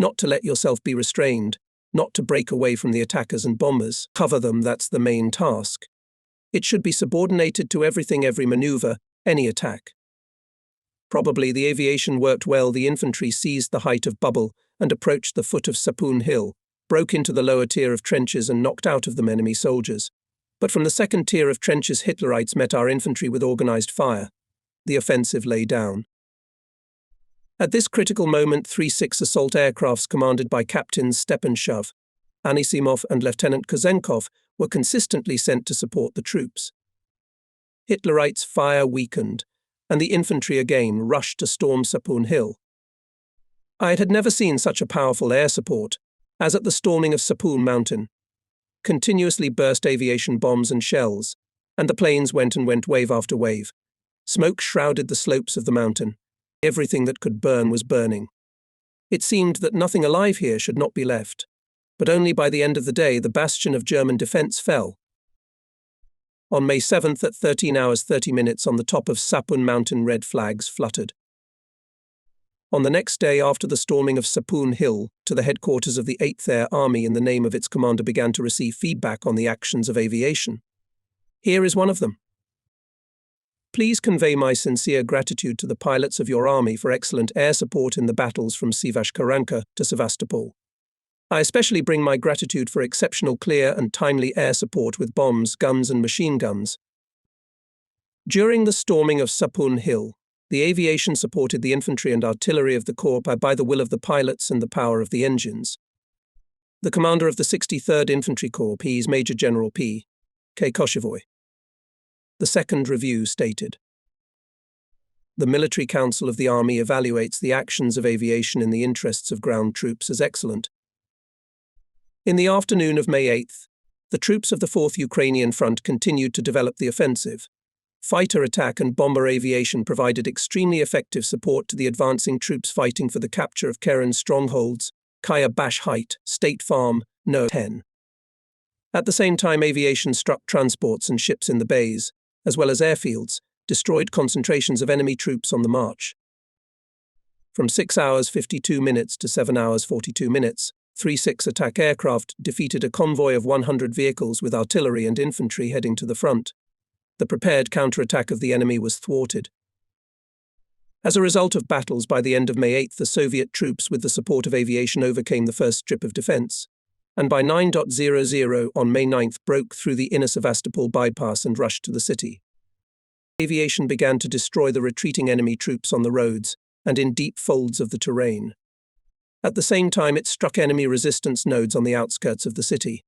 S1: not to let yourself be restrained, not to break away from the attackers and bombers. Cover them, that's the main task. It should be subordinated to everything, every maneuver, any attack. Probably the aviation worked well. The infantry seized the height of Bubble and approached the foot of Sapun Hill, broke into the lower tier of trenches and knocked out of them enemy soldiers. But from the second tier of trenches, Hitlerites met our infantry with organised fire. The offensive lay down. At this critical moment, 3-6 assault aircrafts commanded by Captains Stepanshov, Anisimov and Lieutenant Kozenkov were consistently sent to support the troops. Hitlerites' fire weakened, and the infantry again rushed to storm Sapun Hill. I had never seen such a powerful air support as at the storming of Sapun Mountain. Continuously burst aviation bombs and shells, and the planes went wave after wave. Smoke shrouded the slopes of the mountain. Everything that could burn was burning. It seemed that nothing alive here should not be left, but only by the end of the day the bastion of German defence fell. On May 7th at 13 hours 30 minutes on the top of Sapun Mountain, red flags fluttered. On the next day after the storming of Sapun Hill, to the headquarters of the 8th Air Army in the name of its commander began to receive feedback on the actions of aviation. Here is one of them. Please convey my sincere gratitude to the pilots of your army for excellent air support in the battles from Sevastopol to Sevastopol. I especially bring my gratitude for exceptional clear and timely air support with bombs, guns and machine guns. During the storming of Sapun Hill, the aviation supported the infantry and artillery of the corps by the will of the pilots and the power of the engines. The commander of the 63rd Infantry Corps, P.'s Major General P. K. Koshevoy. The second review stated, "The Military Council of the Army evaluates the actions of aviation in the interests of ground troops as excellent. In the afternoon of May 8th, the troops of the 4th Ukrainian Front continued to develop the offensive. Fighter attack and bomber aviation provided extremely effective support to the advancing troops fighting for the capture of Keren's strongholds, Kaya Bash Height, State Farm, No. 10. At the same time, aviation struck transports and ships in the bays, as well as airfields, destroyed concentrations of enemy troops on the march. From 6 hours 52 minutes to 7 hours 42 minutes, 3-6 attack aircraft defeated a convoy of 100 vehicles with artillery and infantry heading to the front. The prepared counterattack of the enemy was thwarted. As a result of battles, by the end of May 8, the Soviet troops, with the support of aviation, overcame the first strip of defense, and by 9:00 on May 9 broke through the inner Sevastopol bypass and rushed to the city. Aviation began to destroy the retreating enemy troops on the roads and in deep folds of the terrain. At the same time, it struck enemy resistance nodes on the outskirts of the city.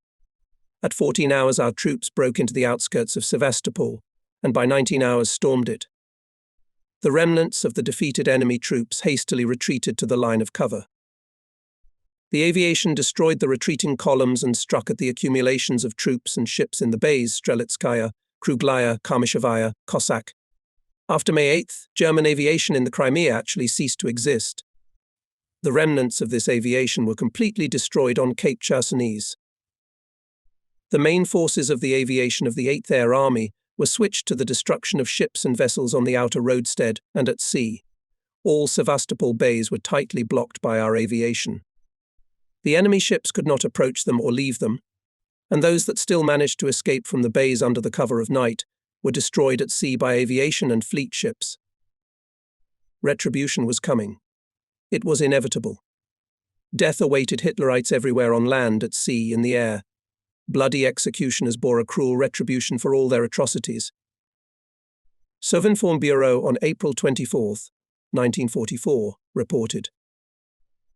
S1: At 14 hours, our troops broke into the outskirts of Sevastopol, and by 19 hours stormed it. The remnants of the defeated enemy troops hastily retreated to the line of cover. The aviation destroyed the retreating columns and struck at the accumulations of troops and ships in the bays Strelitskaya, Kruglaya, Kamyshavaya, Cossack. After May 8, German aviation in the Crimea actually ceased to exist. The remnants of this aviation were completely destroyed on Cape Chersonesos. The main forces of the aviation of the 8th Air Army were switched to the destruction of ships and vessels on the outer roadstead and at sea. All Sevastopol bays were tightly blocked by our aviation. The enemy ships could not approach them or leave them, and those that still managed to escape from the bays under the cover of night were destroyed at sea by aviation and fleet ships. Retribution was coming. It was inevitable. Death awaited Hitlerites everywhere, on land, at sea, in the air. Bloody executioners bore a cruel retribution for all their atrocities. Sovinform Bureau on April 24, 1944, reported.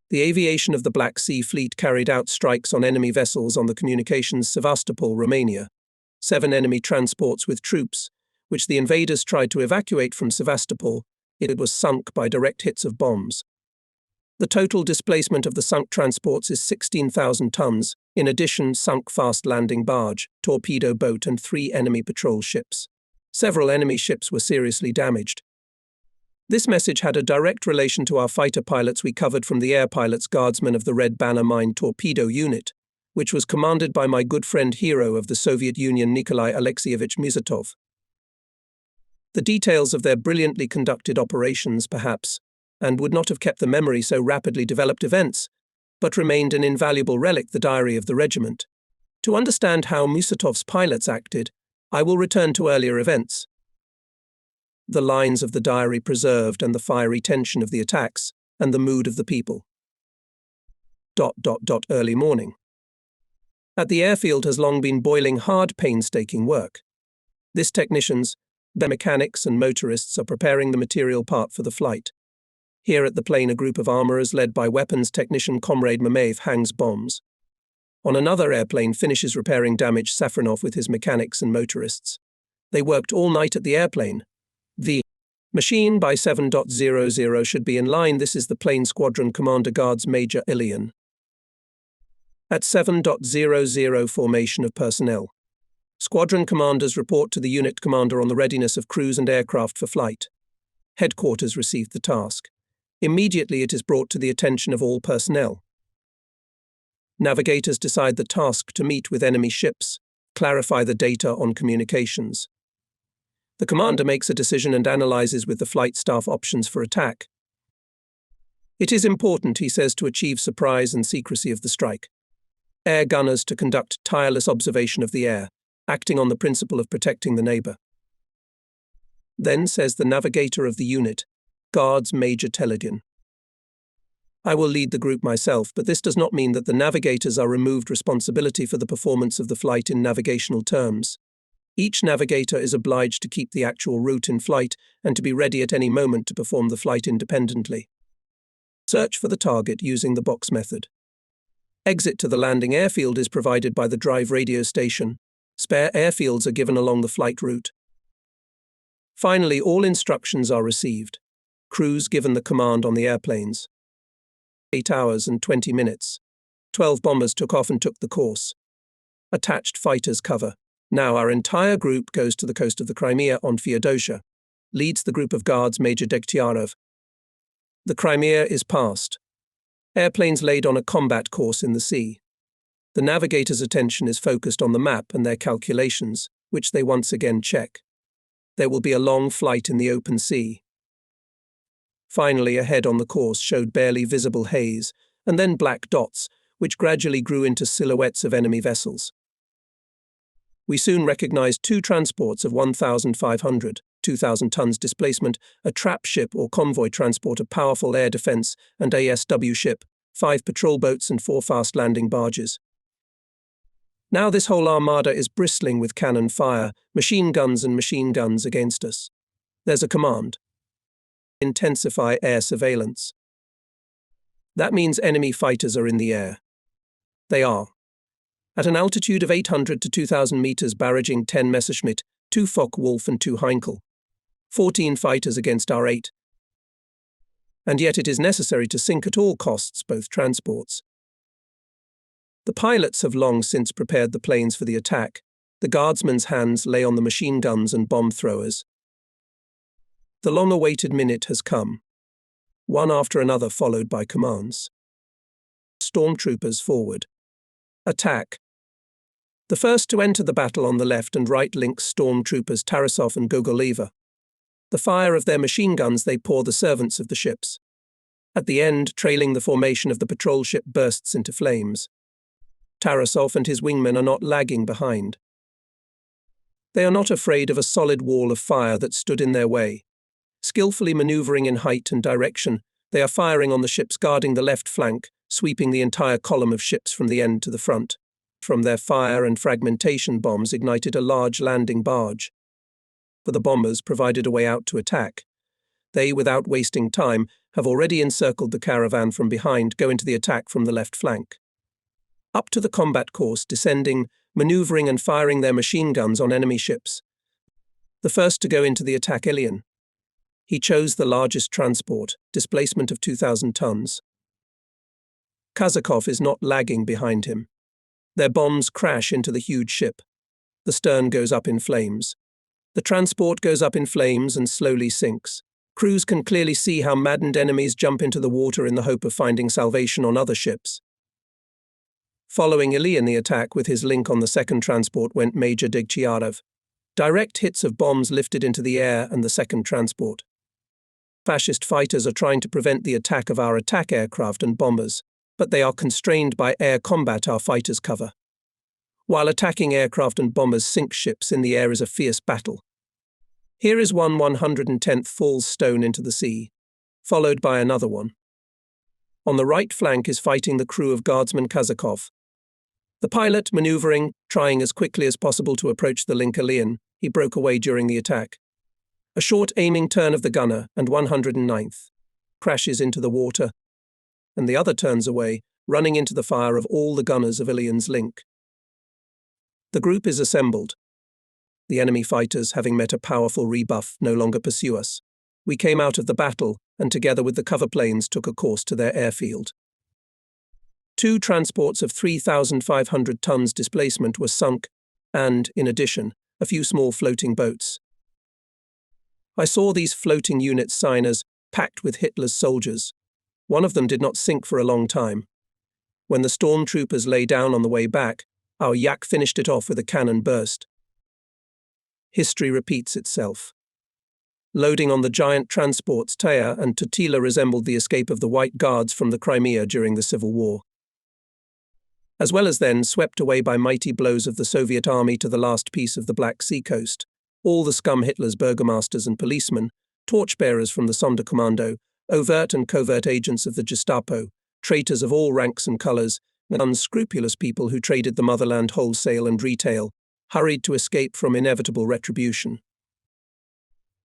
S1: The aviation of the Black Sea Fleet carried out strikes on enemy vessels on the communications Sevastopol, Romania. 7 enemy transports with troops, which the invaders tried to evacuate from Sevastopol, it was sunk by direct hits of bombs. The total displacement of the sunk transports is 16,000 tons, in addition sunk fast-landing barge, torpedo boat and 3 enemy patrol ships. Several enemy ships were seriously damaged. This message had a direct relation to our fighter pilots we covered from the Air Pilots Guardsmen of the Red Banner Mine Torpedo Unit, which was commanded by my good friend hero of the Soviet Union Nikolai Alexeyevich Mizatov. The details of their brilliantly conducted operations, perhaps, and would not have kept the memory so rapidly developed events, but remained an invaluable relic, the diary of the regiment. To understand how Musatov's pilots acted, I will return to earlier events. The lines of the diary preserved, and the fiery tension of the attacks, and the mood of the people. Early morning. At the airfield has long been boiling hard, painstaking work. This technicians, the mechanics and motorists are preparing the material part for the flight. Here at the plane, a group of armourers led by weapons technician Comrade Mamaev hangs bombs. On another airplane finishes repairing damaged Safronov with his mechanics and motorists. They worked all night at the airplane. The machine by 7:00 should be in line. This is the plane squadron commander Guards Major Ilian. At 7:00 formation of personnel. Squadron commanders report to the unit commander on the readiness of crews and aircraft for flight. Headquarters received the task. Immediately it is brought to the attention of all personnel. Navigators decide the task to meet with enemy ships, clarify the data on communications. The commander makes a decision and analyzes with the flight staff options for attack. It is important, he says, to achieve surprise and secrecy of the strike. Air gunners to conduct tireless observation of the air, acting on the principle of protecting the neighbour. Then, says the navigator of the unit, Guards Major Telegin. I will lead the group myself, but this does not mean that the navigators are removed responsibility for the performance of the flight in navigational terms. Each navigator is obliged to keep the actual route in flight and to be ready at any moment to perform the flight independently. Search for the target using the box method. Exit to the landing airfield is provided by the drive radio station. Spare airfields are given along the flight route. Finally, all instructions are received. Crews given the command on the airplanes. 8 hours and 20 minutes. 12 bombers took off and took the course. Attached fighters cover. Now our entire group goes to the coast of the Crimea on Theodosia. Leads the group of Guards Major Degtyarev. The Crimea is passed. Airplanes laid on a combat course in the sea. The navigator's attention is focused on the map and their calculations, which they once again check. There will be a long flight in the open sea. Finally, ahead on the course showed barely visible haze, and then black dots, which gradually grew into silhouettes of enemy vessels. We soon recognized two transports of 1,500, 2,000 tons displacement, a trap ship or convoy transport of powerful air defense, and ASW ship, 5 patrol boats and 4 fast landing barges. Now this whole armada is bristling with cannon fire, machine guns against us. There's a command. Intensify air surveillance. That means enemy fighters are in the air. They are. At an altitude of 800 to 2,000 meters, barraging 10 Messerschmitt, 2 Focke-Wulf and 2 Heinkel. 14 fighters against our 8. And yet it is necessary to sink at all costs both transports. The pilots have long since prepared the planes for the attack. The guardsmen's hands lay on the machine guns and bomb throwers. The long-awaited minute has come, one after another followed by commands. Stormtroopers forward. Attack. The first to enter the battle on the left and right links stormtroopers Tarasov and Gogoleva. The fire of their machine guns they pour the servants of the ships. At the end, trailing the formation of the patrol ship bursts into flames. Tarasov and his wingmen are not lagging behind. They are not afraid of a solid wall of fire that stood in their way. Skillfully maneuvering in height and direction, they are firing on the ships guarding the left flank, sweeping the entire column of ships from the end to the front. From their fire and fragmentation bombs ignited a large landing barge. For the bombers provided a way out to attack. They, without wasting time, have already encircled the caravan from behind, go into the attack from the left flank. Up to the combat course, descending, maneuvering and firing their machine guns on enemy ships. The first to go into the attack, Ilian. He chose the largest transport, displacement of 2,000 tons. Kazakov is not lagging behind him. Their bombs crash into the huge ship. The stern goes up in flames. The transport goes up in flames and slowly sinks. Crews can clearly see how maddened enemies jump into the water in the hope of finding salvation on other ships. Following Ilian the attack with his link on the second transport went Major Degchiarov. Direct hits of bombs lifted into the air and the second transport. Fascist fighters are trying to prevent the attack of our attack aircraft and bombers, but they are constrained by air combat our fighters cover. While attacking aircraft and bombers sink ships in the air is a fierce battle. Here is one 110th falls stone into the sea, followed by another one. On the right flank is fighting the crew of Guardsman Kazakov. The pilot, maneuvering, trying as quickly as possible to approach the link Ilian, he broke away during the attack. A short aiming turn of the gunner, and 109th, crashes into the water, and the other turns away, running into the fire of all the gunners of Ilian's link. The group is assembled. The enemy fighters, having met a powerful rebuff, no longer pursue us. We came out of the battle, and together with the cover planes took a course to their airfield. 2 transports of 3,500 tons displacement were sunk, and, in addition, a few small floating boats. I saw these floating units sign as packed with Hitler's soldiers. One of them did not sink for a long time. When the stormtroopers lay down on the way back, our yak finished it off with a cannon burst. History repeats itself. Loading on the giant transports, Taya and Totila resembled the escape of the White Guards from the Crimea during the Civil War. As well as then, swept away by mighty blows of the Soviet army to the last piece of the Black Sea coast, all the scum Hitler's burgomasters and policemen, torchbearers from the Sonderkommando, overt and covert agents of the Gestapo, traitors of all ranks and colours, and unscrupulous people who traded the motherland wholesale and retail, hurried to escape from inevitable retribution.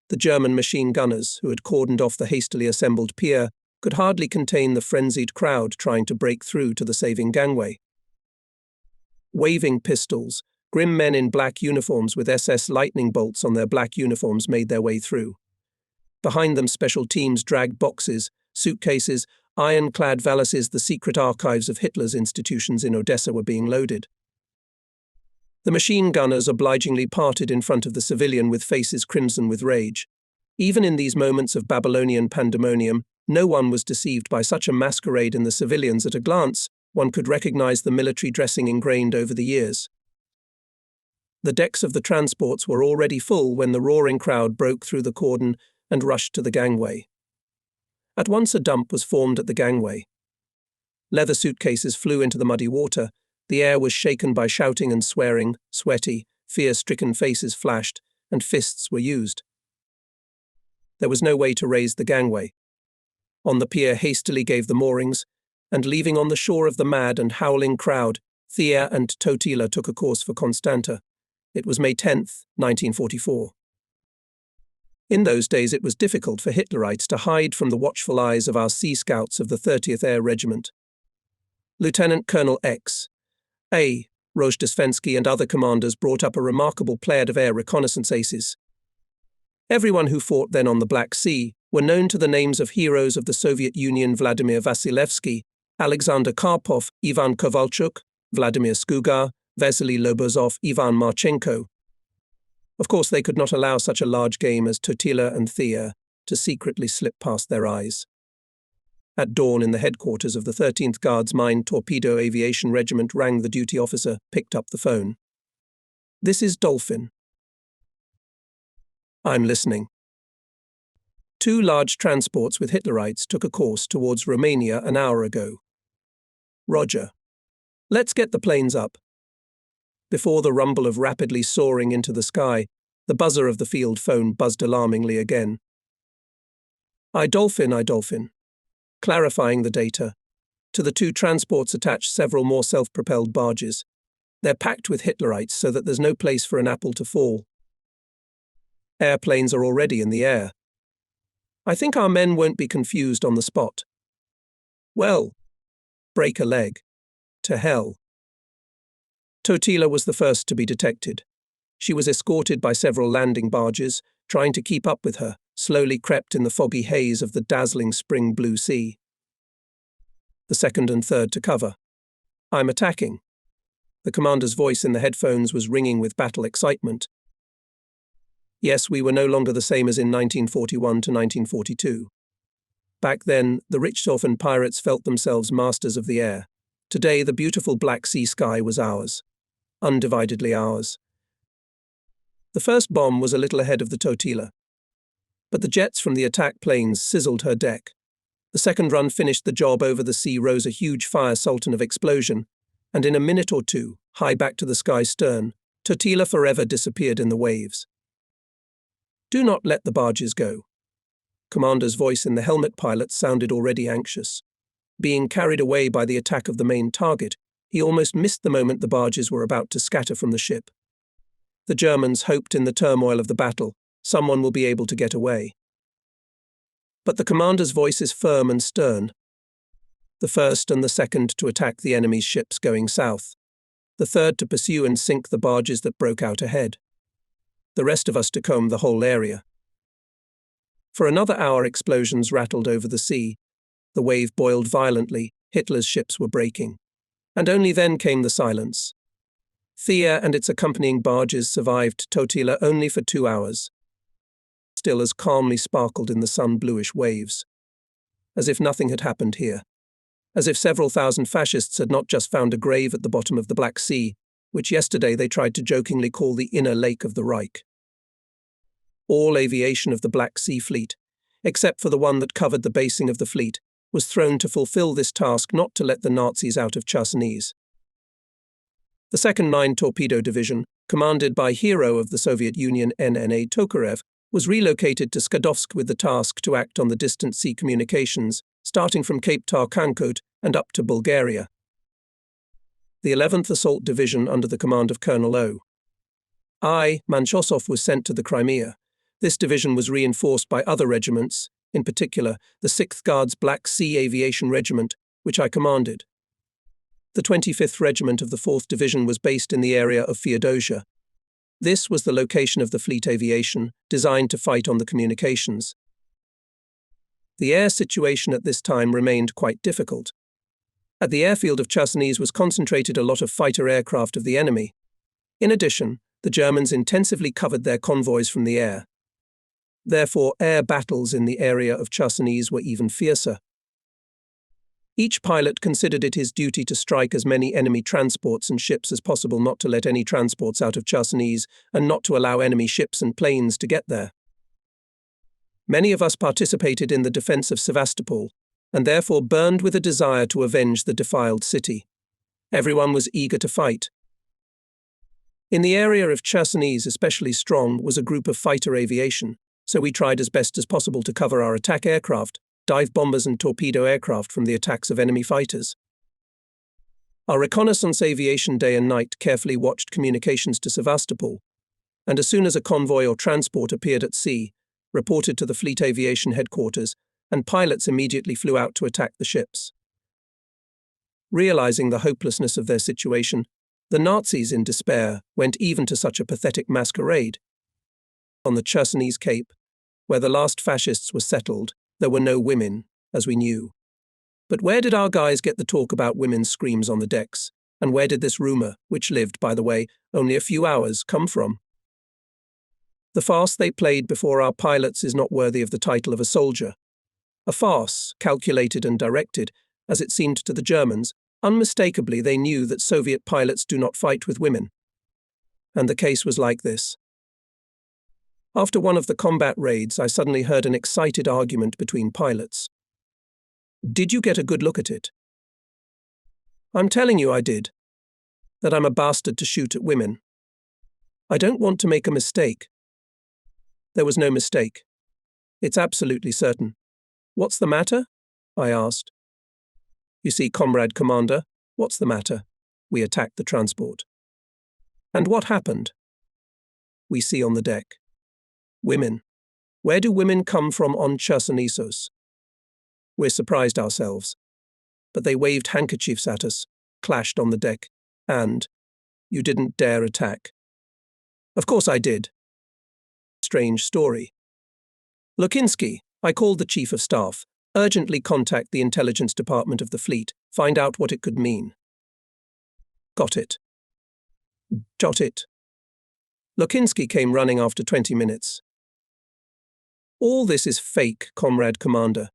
S1: The German machine gunners, who had cordoned off the hastily assembled pier, could hardly contain the frenzied crowd trying to break through to the saving gangway. Waving pistols, grim men in black uniforms with SS lightning bolts on their black uniforms made their way through. Behind them, special teams dragged boxes, suitcases, iron-clad valises. The secret archives of Hitler's institutions in Odessa were being loaded. The machine gunners obligingly parted in front of the civilian with faces crimson with rage. Even in these moments of Babylonian pandemonium, no one was deceived by such a masquerade in the civilians. At a glance, one could recognize the military dressing ingrained over the years. The decks of the transports were already full when the roaring crowd broke through the cordon and rushed to the gangway. At once a dump was formed at the gangway. Leather suitcases flew into the muddy water. The air was shaken by shouting and swearing. Sweaty, fear-stricken faces flashed, and fists were used. There was no way to raise the gangway. On the pier hastily gave the moorings, and leaving on the shore of the mad and howling crowd, Thea and Totila took a course for Constanta. It was May 10th, 1944. In those days it was difficult for Hitlerites to hide from the watchful eyes of our Sea Scouts of the 30th Air Regiment. Lieutenant Colonel X. A. Rojdestvensky and other commanders brought up a remarkable pleiad of air reconnaissance aces. Everyone who fought then on the Black Sea were known to the names of heroes of the Soviet Union: Vladimir Vasilevsky, Alexander Karpov, Ivan Kovalchuk, Vladimir Skugar, Vasily Lobozov, Ivan Marchenko. Of course, they could not allow such a large game as Totila and Thea to secretly slip past their eyes. At dawn in the headquarters of the 13th Guards Mine Torpedo Aviation Regiment rang. The duty officer picked up the phone. "This is Dolphin." "I'm listening." "Two large transports with Hitlerites took a course towards Romania an hour ago." "Roger. Let's get the planes up." Before the rumble of rapidly soaring into the sky, the buzzer of the field phone buzzed alarmingly again. I Dolphin. Clarifying the data. To the two transports attached several more self-propelled barges. They're packed with Hitlerites so that there's no place for an apple to fall. Airplanes are already in the air. I think our men won't be confused on the spot. Well, break a leg. To hell. Totila was the first to be detected. She was escorted by several landing barges, trying to keep up with her, slowly crept in the foggy haze of the dazzling spring blue sea. The second and third to cover. I'm attacking. The commander's voice in the headphones was ringing with battle excitement. Yes, we were no longer the same as in 1941 to 1942. Back then, the Richthofen pirates felt themselves masters of the air. Today, the beautiful Black Sea sky was ours. Undividedly ours. The first bomb was a little ahead of the Totila, but the jets from the attack planes sizzled her deck. The second run finished the job. Over the sea rose a huge fire sultan of explosion, and in a minute or two, high back to the sky stern, Totila forever disappeared in the waves. Do not let the barges go. Commander's voice in the helmet pilot sounded already anxious. Being carried away by the attack of the main target, he almost missed the moment the barges were about to scatter from the ship. The Germans hoped in the turmoil of the battle, someone will be able to get away. But the commander's voice is firm and stern. The first and the second to attack the enemy's ships going south. The third to pursue and sink the barges that broke out ahead. The rest of us to comb the whole area. For another hour explosions rattled over the sea. The wave boiled violently, Hitler's ships were breaking. And only then came the silence. Thea and its accompanying barges survived Totila only for 2 hours. Still as calmly sparkled in the sun-bluish waves. As if nothing had happened here. As if several thousand fascists had not just found a grave at the bottom of the Black Sea, which yesterday they tried to jokingly call the inner lake of the Reich. All aviation of the Black Sea Fleet, except for the one that covered the basing of the fleet, was thrown to fulfill this task, not to let the Nazis out of Chersonesos. The 2nd Mine Torpedo Division, commanded by hero of the Soviet Union NNA Tokarev, was relocated to Skadovsk with the task to act on the distant sea communications, starting from Cape Tarkankot and up to Bulgaria. The 11th Assault Division under the command of Colonel O. I. Manchosov was sent to the Crimea. This division was reinforced by other regiments, in particular the 6th Guards Black Sea Aviation Regiment, which I commanded. The 25th Regiment of the 4th Division was based in the area of Theodosia. This was the location of the fleet aviation, designed to fight on the communications. The air situation at this time remained quite difficult. At the airfield of Chersonesos was concentrated a lot of fighter aircraft of the enemy. In addition, the Germans intensively covered their convoys from the air. Therefore, air battles in the area of Chersonesos were even fiercer. Each pilot considered it his duty to strike as many enemy transports and ships as possible, not to let any transports out of Chersonesos, and not to allow enemy ships and planes to get there. Many of us participated in the defense of Sevastopol, and therefore burned with a desire to avenge the defiled city. Everyone was eager to fight. In the area of Chersonesos, especially strong was a group of fighter aviation, so we tried as best as possible to cover our attack aircraft, dive bombers and torpedo aircraft from the attacks of enemy fighters. Our reconnaissance aviation day and night carefully watched communications to Sevastopol, and as soon as a convoy or transport appeared at sea, reported to the fleet aviation headquarters, and pilots immediately flew out to attack the ships. Realizing the hopelessness of their situation, the Nazis, in despair, went even to such a pathetic masquerade. On the Chersonesos Cape, where the last fascists were settled, there were no women, as we knew. But where did our guys get the talk about women's screams on the decks? And where did this rumour, which lived, by the way, only a few hours, come from? The farce they played before our pilots is not worthy of the title of a soldier. A farce, calculated and directed, as it seemed to the Germans. Unmistakably they knew that Soviet pilots do not fight with women. And the case was like this. After one of the combat raids, I suddenly heard an excited argument between pilots. Did you get a good look at it? I'm telling you I did. That I'm a bastard to shoot at women. I don't want to make a mistake. There was no mistake. It's absolutely certain. What's the matter? I asked. You see, Comrade Commander, what's the matter? We attacked the transport. And what happened? We see on the deck. Women. Where do women come from on Chersonesos? We're surprised ourselves. But they waved handkerchiefs at us, clashed on the deck, and you didn't dare attack. Of course I did. Strange story. Lukinski, I called the Chief of Staff. Urgently contact the intelligence department of the fleet, find out what it could mean. Got it. Jot it. Lukinski came running after 20 minutes. All this is fake, Comrade Commander.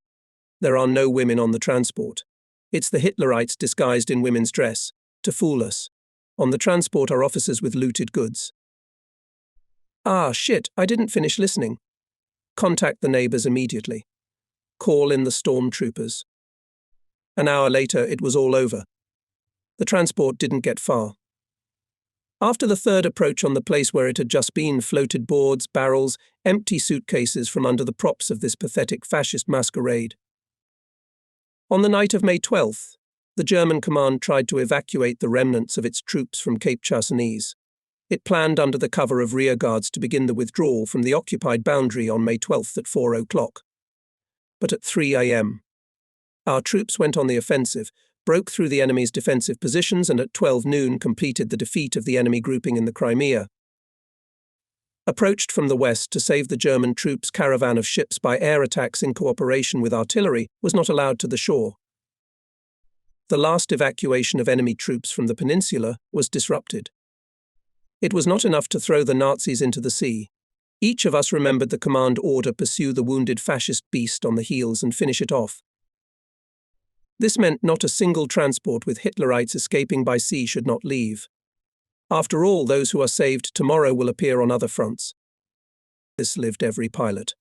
S1: There are no women on the transport. It's the Hitlerites disguised in women's dress, to fool us. On the transport are officers with looted goods. Ah, shit, I didn't finish listening. Contact the neighbours immediately. Call in the stormtroopers. An hour later, it was all over. The transport didn't get far. After the third approach on the place where it had just been, floated boards, barrels, empty suitcases from under the props of this pathetic fascist masquerade. On the night of May 12th, the German command tried to evacuate the remnants of its troops from Cape Chersonesos. It planned under the cover of rearguards to begin the withdrawal from the occupied boundary on May 12th at 4 o'clock. But at 3 a.m., our troops went on the offensive, broke through the enemy's defensive positions, and at 12 noon completed the defeat of the enemy grouping in the Crimea. Approached from the west to save the German troops' caravan of ships by air attacks in cooperation with artillery was not allowed to the shore. The last evacuation of enemy troops from the peninsula was disrupted. It was not enough to throw the Nazis into the sea. Each of us remembered the command order: pursue the wounded fascist beast on the heels and finish it off. This meant not a single transport with Hitlerites escaping by sea should not leave. After all, those who are saved tomorrow will appear on other fronts. This lived every pilot.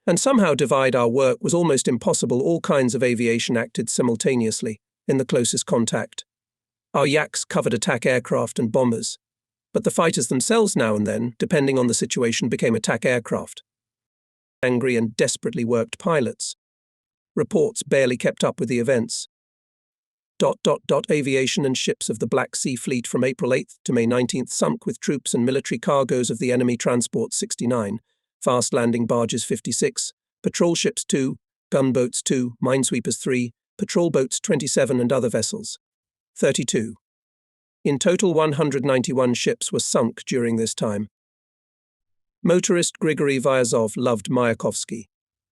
S1: And somehow divide our work was almost impossible. All kinds of aviation acted simultaneously, in the closest contact. Our yaks covered attack aircraft and bombers, but the fighters themselves now and then, depending on the situation, became attack aircraft. Angry and desperately worked pilots. Reports barely kept up with the events. Aviation and ships of the Black Sea Fleet from April 8th to May 19th sunk with troops and military cargoes of the enemy transports 69, fast landing barges 56, patrol ships 2, gunboats 2, minesweepers 3, patrol boats 27 and other vessels 32. In total 191 ships were sunk during this time. Motorist Grigory Vyazov loved Mayakovsky.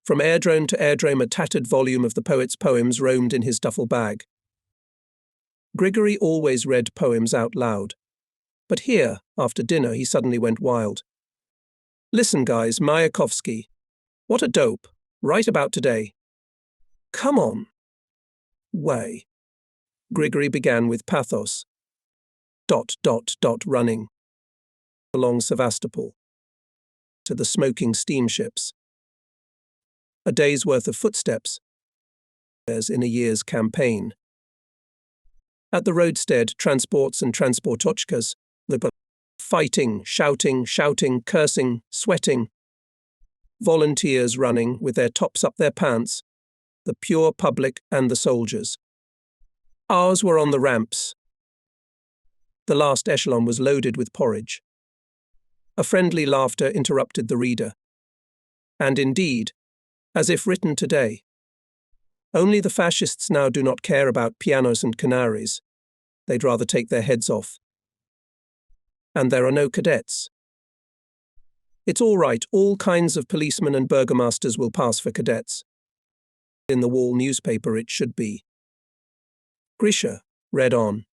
S1: From airdrome to airdrome a tattered volume of the poet's poems roamed in his duffel bag. Grigory always read poems out loud. But here, after dinner, he suddenly went wild. Listen, guys, Mayakovsky. What a dope. Right about today. Come on. way. Grigory began with pathos. Running along Sevastopol to the smoking steamships. A day's worth of footsteps, as in a year's campaign. At the roadstead, transports and transportochkas, the fighting, shouting, cursing, sweating. Volunteers running with their tops up their pants, the pure public and the soldiers. Ours were on the ramps. The last echelon was loaded with porridge. A friendly laughter interrupted the reader. And indeed, as if written today, only the fascists now do not care about pianos and canaries. They'd rather take their heads off. And there are no cadets. It's all right, all kinds of policemen and burgomasters will pass for cadets. In the wall newspaper it should be. Grisha read on.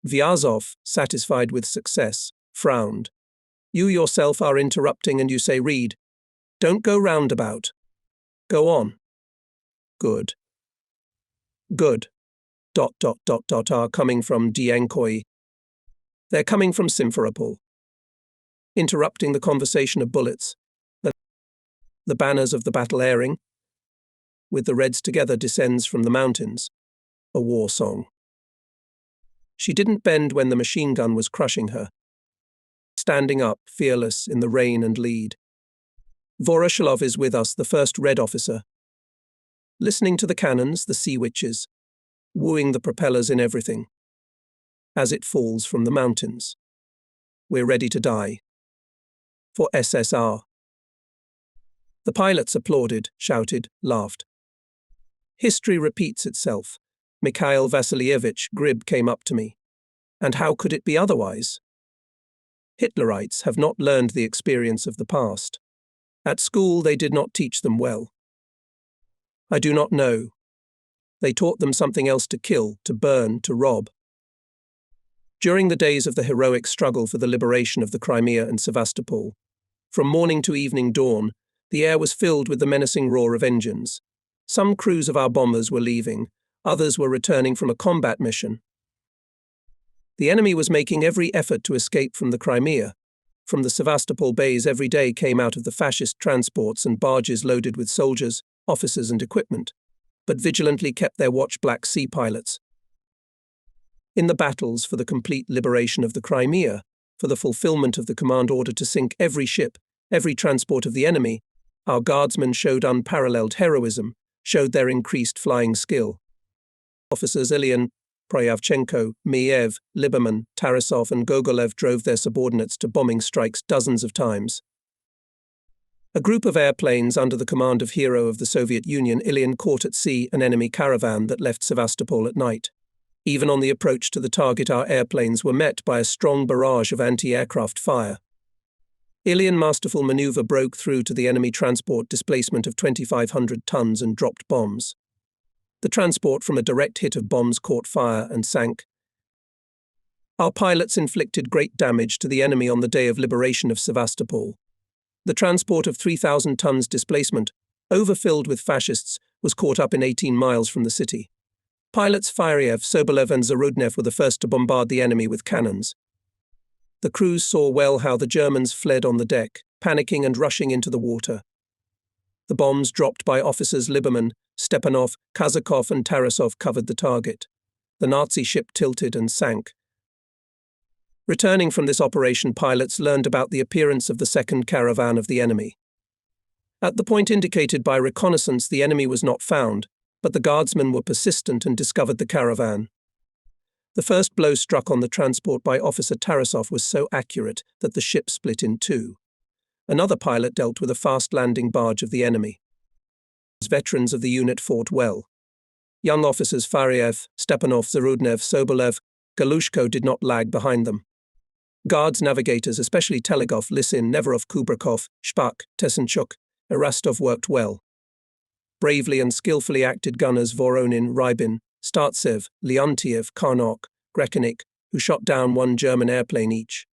S1: Vyazov, satisfied with success, frowned. You yourself are interrupting and you say read. Don't go roundabout. Go on. Good. Good. Are coming from Dienkoy. They're coming from Simferopol. Interrupting the conversation of bullets. The banners of the battle airing. With the Reds together descends from the mountains. A war song. She didn't bend when the machine gun was crushing her. Standing up, fearless, in the rain and lead. Voroshilov is with us, the first Red officer. Listening to the cannons, the sea witches. Wooing the propellers in everything. As it falls from the mountains. We're ready to die. For SSR. The pilots applauded, shouted, laughed. History repeats itself. Mikhail Vassilievich Grib came up to me. And how could it be otherwise? Hitlerites have not learned the experience of the past. At school they did not teach them well. I do not know. They taught them something else to kill, to burn, to rob. During the days of the heroic struggle for the liberation of the Crimea and Sevastopol, from morning to evening dawn, the air was filled with the menacing roar of engines. Some crews of our bombers were leaving, others were returning from a combat mission. The enemy was making every effort to escape from the Crimea. From the Sevastopol bays every day came out of the fascist transports and barges loaded with soldiers, officers and equipment, but vigilantly kept their watch Black Sea pilots. In the battles for the complete liberation of the Crimea, for the fulfillment of the command order to sink every ship, every transport of the enemy, our guardsmen showed unparalleled heroism, showed their increased flying skill. Officers Ilyin, Proyavchenko, Miev, Liberman, Tarasov and Gogolev drove their subordinates to bombing strikes dozens of times. A group of airplanes under the command of hero of the Soviet Union, Ilyin, caught at sea an enemy caravan that left Sevastopol at night. Even on the approach to the target, our airplanes were met by a strong barrage of anti-aircraft fire. Ilyin masterful maneuver broke through to the enemy transport displacement of 2,500 tons and dropped bombs. The transport from a direct hit of bombs caught fire and sank. Our pilots inflicted great damage to the enemy on the day of liberation of Sevastopol. The transport of 3,000 tons displacement, overfilled with fascists, was caught up in 18 miles from the city. Pilots Fyriev, Sobolev and Zarudnev were the first to bombard the enemy with cannons. The crews saw well how the Germans fled on the deck, panicking and rushing into the water. The bombs dropped by officers Liberman, Stepanov, Kazakov and Tarasov covered the target. The Nazi ship tilted and sank. Returning from this operation, pilots learned about the appearance of the second caravan of the enemy. At the point indicated by reconnaissance, the enemy was not found, but the guardsmen were persistent and discovered the caravan. The first blow struck on the transport by Officer Tarasov was so accurate that the ship split in two. Another pilot dealt with a fast-landing barge of the enemy. Veterans of the unit fought well. Young officers Fariev, Stepanov, Zarudnev, Sobolev, Galushko did not lag behind them. Guards navigators, especially Telegov, Lysin, Neverov, Kubrakov, Shpak, Tesenchuk, Erastov worked well. Bravely and skillfully acted gunners Voronin, Rybin, Startsev, Leontiev, Karnok, Grekenik, who shot down one German airplane each.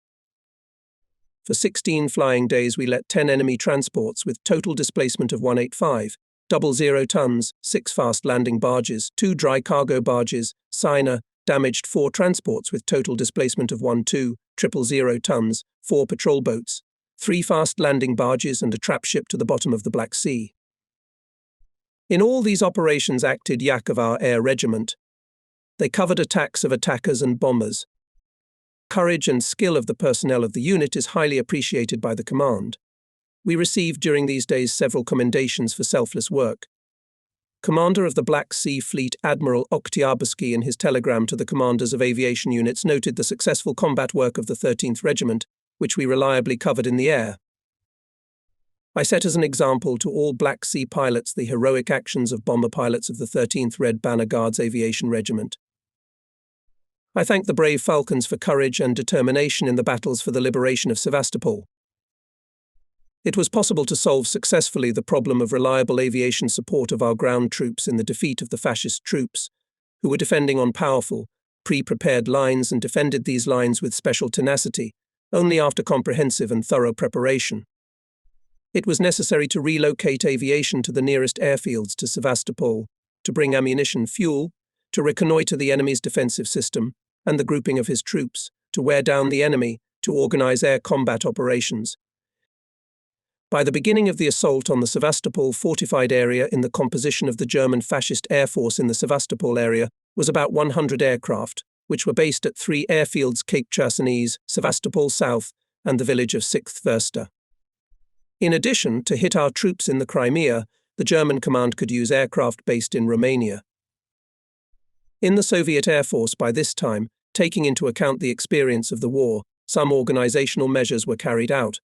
S1: For 16 flying days we let 10 enemy transports with total displacement of 185, 00 tons, 6 fast landing barges, 2 dry cargo barges, Sina, damaged 4 transports with total displacement of 000 tons, 4 patrol boats, 3 fast landing barges and a trap ship to the bottom of the Black Sea. In all these operations acted Yak of our air regiment. They covered attacks of attackers and bombers. Courage and skill of the personnel of the unit is highly appreciated by the command. We received during these days several commendations for selfless work. Commander of the Black Sea Fleet Admiral Oktyabrsky in his telegram to the commanders of aviation units noted the successful combat work of the 13th Regiment, which we reliably covered in the air. I set as an example to all Black Sea pilots the heroic actions of bomber pilots of the 13th Red Banner Guards Aviation Regiment. I thank the brave Falcons for courage and determination in the battles for the liberation of Sevastopol. It was possible to solve successfully the problem of reliable aviation support of our ground troops in the defeat of the fascist troops, who were defending on powerful, pre-prepared lines and defended these lines with special tenacity, only after comprehensive and thorough preparation. It was necessary to relocate aviation to the nearest airfields to Sevastopol, to bring ammunition, fuel, to reconnoitre the enemy's defensive system and the grouping of his troops, to wear down the enemy, to organise air combat operations. By the beginning of the assault on the Sevastopol fortified area, in the composition of the German fascist air force in the Sevastopol area was about 100 aircraft, which were based at 3 airfields: Cape Chersonesos, Sevastopol South, and the village of 6th Versta. In addition, to hit our troops in the Crimea, the German command could use aircraft based in Romania. In the Soviet Air Force by this time, taking into account the experience of the war, some organizational measures were carried out.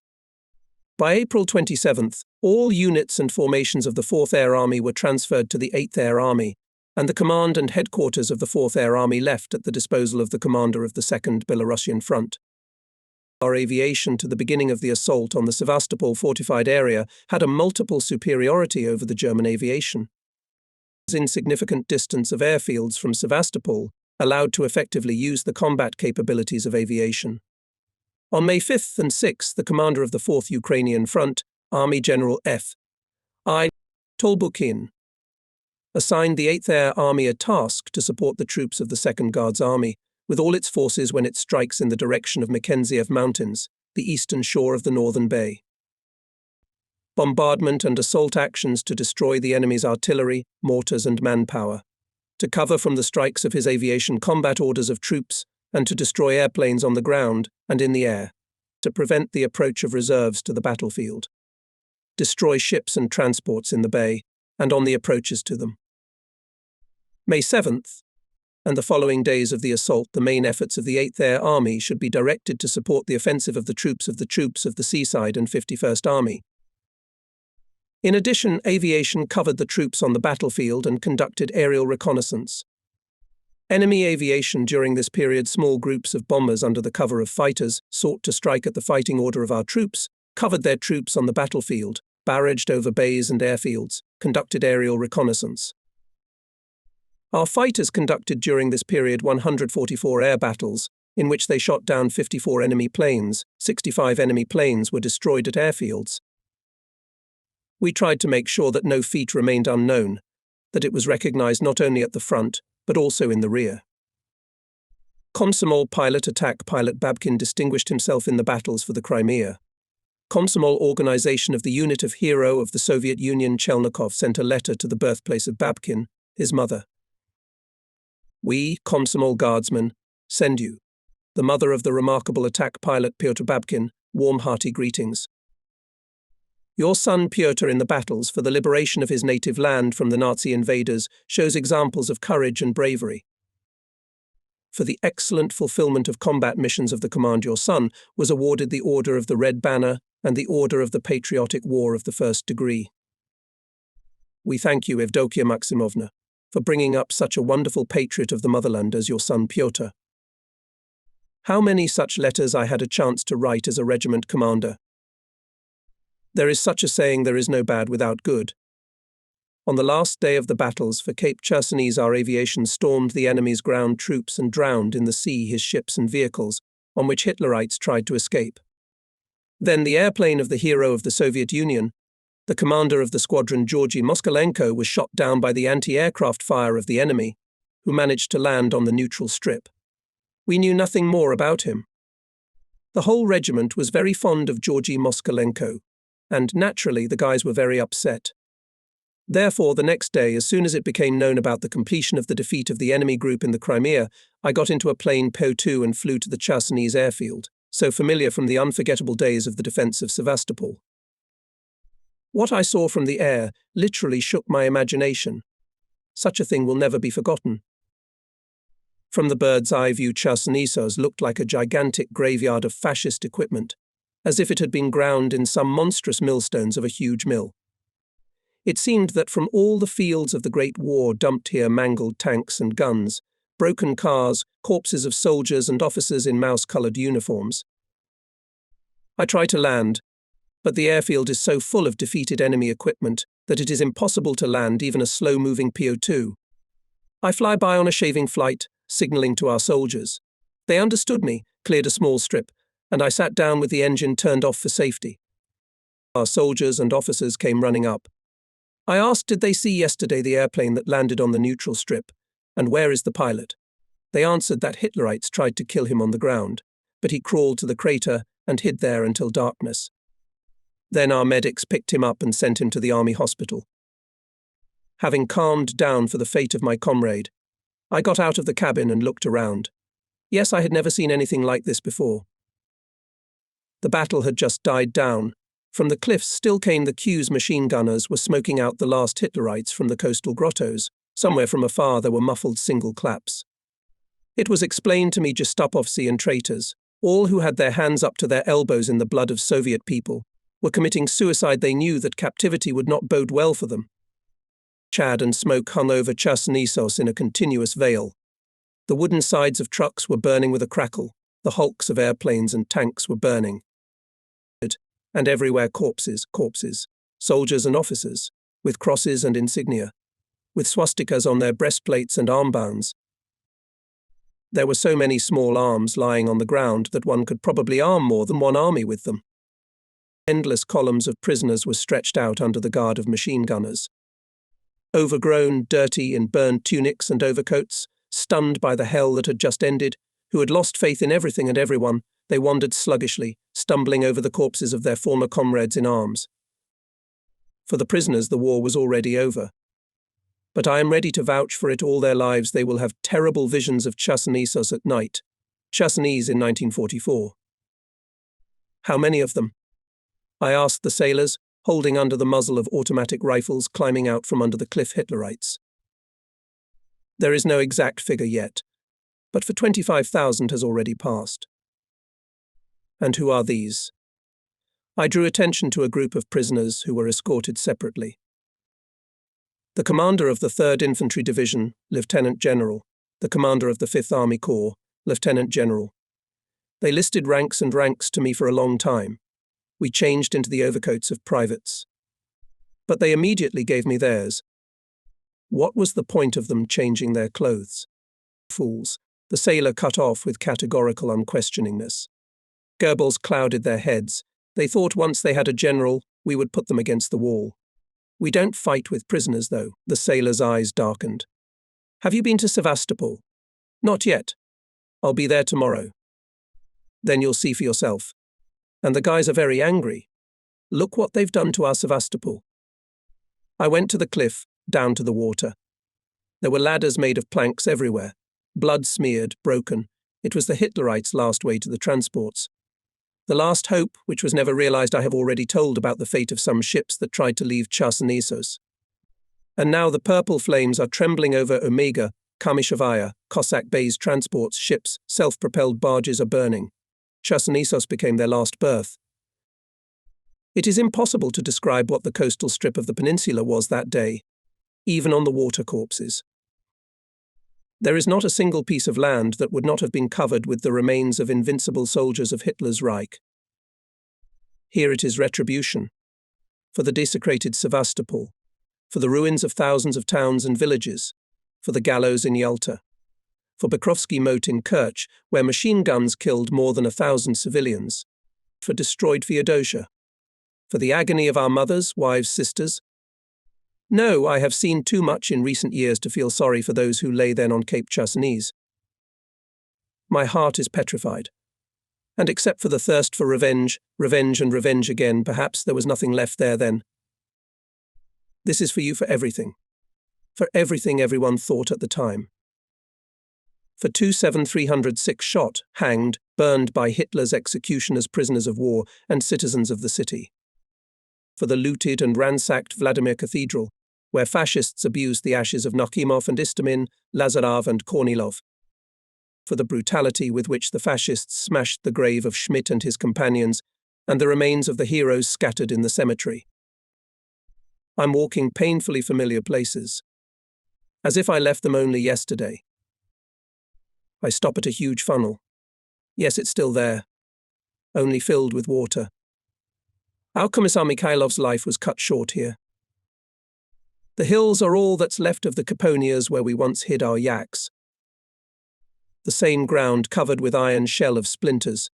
S1: By April 27th, all units and formations of the 4th Air Army were transferred to the 8th Air Army, and the command and headquarters of the 4th Air Army left at the disposal of the commander of the 2nd Belarusian Front. Our aviation to the beginning of the assault on the Sevastopol fortified area had a multiple superiority over the German aviation. Insignificant distance of airfields from Sevastopol allowed to effectively use the combat capabilities of aviation. On May 5th and 6th, the commander of the 4th Ukrainian Front, Army General F.I. Tolbukin, assigned the 8th Air Army a task to support the troops of the 2nd Guards Army with all its forces when it strikes in the direction of Mackenziev Mountains, the eastern shore of the Northern Bay. Bombardment and assault actions to destroy the enemy's artillery, mortars and manpower, to cover from the strikes of his aviation combat orders of troops, and to destroy airplanes on the ground and in the air, to prevent the approach of reserves to the battlefield, destroy ships and transports in the bay and on the approaches to them. May 7th, and the following days of the assault, the main efforts of the 8th Air Army should be directed to support the offensive of the troops of the Seaside and 51st Army. In addition, aviation covered the troops on the battlefield and conducted aerial reconnaissance. Enemy aviation during this period, small groups of bombers under the cover of fighters, sought to strike at the fighting order of our troops, covered their troops on the battlefield, barraged over bays and airfields, conducted aerial reconnaissance. Our fighters conducted during this period 144 air battles, in which they shot down 54 enemy planes. 65 enemy planes were destroyed at airfields. We tried to make sure that no feat remained unknown, that it was recognized not only at the front, but also in the rear. Komsomol attack pilot Babkin distinguished himself in the battles for the Crimea. Komsomol organization of the unit of hero of the Soviet Union Chelnikov sent a letter to the birthplace of Babkin, his mother. We, Komsomol guardsmen, send you, the mother of the remarkable attack pilot Pyotr Babkin, warm-hearty greetings. Your son Pyotr in the battles for the liberation of his native land from the Nazi invaders shows examples of courage and bravery. For the excellent fulfillment of combat missions of the command, your son was awarded the Order of the Red Banner and the Order of the Patriotic War of the First Degree. We thank you, Evdokia Maximovna, for bringing up such a wonderful patriot of the motherland as your son Pyotr. How many such letters I had a chance to write as a regiment commander. There is such a saying, there is no bad without good. On the last day of the battles for Cape Chersonesos, our aviation stormed the enemy's ground troops and drowned in the sea his ships and vehicles, on which Hitlerites tried to escape. Then the airplane of the hero of the Soviet Union, The commander of the squadron, Georgy Moskalenko, was shot down by the anti-aircraft fire of the enemy, who managed to land on the neutral strip. We knew nothing more about him. The whole regiment was very fond of Georgy Moskalenko, and naturally the guys were very upset. Therefore, the next day, as soon as it became known about the completion of the defeat of the enemy group in the Crimea, I got into a plane Po-2 and flew to the Chersonesos airfield, so familiar from the unforgettable days of the defense of Sevastopol. What I saw from the air literally shook my imagination. Such a thing will never be forgotten. From the bird's eye view, Chersonesos looked like a gigantic graveyard of fascist equipment, as if it had been ground in some monstrous millstones of a huge mill. It seemed that from all the fields of the Great War dumped here mangled tanks and guns, broken cars, corpses of soldiers and officers in mouse-coloured uniforms. I try to land, but the airfield is so full of defeated enemy equipment that it is impossible to land even a slow-moving Po-2. I fly by on a shaving flight, signalling to our soldiers. They understood me, cleared a small strip, and I sat down with the engine turned off for safety. Our soldiers and officers came running up. I asked, did they see yesterday the airplane that landed on the neutral strip, and where is the pilot? They answered that Hitlerites tried to kill him on the ground, but he crawled to the crater and hid there until darkness. Then our medics picked him up and sent him to the army hospital. Having calmed down for the fate of my comrade, I got out of the cabin and looked around. Yes, I had never seen anything like this before. The battle had just died down. From the cliffs still came the Q's machine gunners were smoking out the last Hitlerites from the coastal grottos. Somewhere from afar there were muffled single claps. It was explained to me Gestapovцы and traitors, all who had their hands up to their elbows in the blood of Soviet people, were committing suicide. They knew that captivity would not bode well for them. Chad and smoke hung over Chersonesos in a continuous veil. The wooden sides of trucks were burning with a crackle, the hulks of airplanes and tanks were burning. And everywhere corpses, soldiers and officers, with crosses and insignia, with swastikas on their breastplates and armbands. There were so many small arms lying on the ground that one could probably arm more than one army with them. Endless columns of prisoners were stretched out under the guard of machine gunners. Overgrown, dirty, in burned tunics and overcoats, stunned by the hell that had just ended, who had lost faith in everything and everyone, they wandered sluggishly, stumbling over the corpses of their former comrades in arms. For the prisoners, the war was already over. But I am ready to vouch for it all their lives. They will have terrible visions of Chersonesos at night. Chersonesos in 1944. How many of them? I asked the sailors, holding under the muzzle of automatic rifles climbing out from under the cliff Hitlerites. There is no exact figure yet, but for 25,000 has already passed. And who are these? I drew attention to a group of prisoners who were escorted separately. The commander of the 3rd Infantry Division, Lieutenant General, the commander of the 5th Army Corps, Lieutenant General. They listed ranks and ranks to me for a long time. We changed into the overcoats of privates. But they immediately gave me theirs. What was the point of them changing their clothes? Fools, the sailor cut off with categorical unquestioningness. Goebbels clouded their heads. They thought once they had a general, we would put them against the wall. We don't fight with prisoners, though. The sailor's eyes darkened. Have you been to Sevastopol? Not yet. I'll be there tomorrow. Then you'll see for yourself. And the guys are very angry. Look what they've done to our Sevastopol. I went to the cliff, down to the water. There were ladders made of planks everywhere, blood-smeared, broken. It was the Hitlerites' last way to the transports. The last hope, which was never realized. I have already told about the fate of some ships that tried to leave Chersonesos. And now the purple flames are trembling over Omega, Kamyshavaya, Cossack Bay's transports, ships, self-propelled barges are burning. Chersonesos became their last berth. It is impossible to describe what the coastal strip of the peninsula was that day, even on the water corpses. There is not a single piece of land that would not have been covered with the remains of invincible soldiers of Hitler's Reich. Here it is Retribution, for the desecrated Sevastopol, for the ruins of thousands of towns and villages, for the gallows in Yalta, for Bekrovsky Moat in Kerch, where machine guns killed more than 1,000 civilians, for destroyed Theodosia, For the agony of our mothers, wives, sisters? No, I have seen too much in recent years to feel sorry for those who lay then on Cape Chersonesos. My heart is petrified. And except for the thirst for revenge, revenge and revenge again, perhaps there was nothing left there then. This is for you for everything. For everything everyone thought at the time. For 2,306 shot, hanged, burned by Hitler's executioners, prisoners of war, and citizens of the city. For the looted and ransacked Vladimir Cathedral, where fascists abused the ashes of Nakhimov and Istomin, Lazarov and Kornilov. For the brutality with which the fascists smashed the grave of Schmidt and his companions, and the remains of the heroes scattered in the cemetery. I'm walking painfully familiar places, as if I left them only yesterday. I stop at a huge funnel. Yes, it's still there, only filled with water. Our Commissar Mikhailov's life was cut short here. The hills are all that's left of the Caponias where we once hid our yaks. The same ground covered with iron shell of splinters.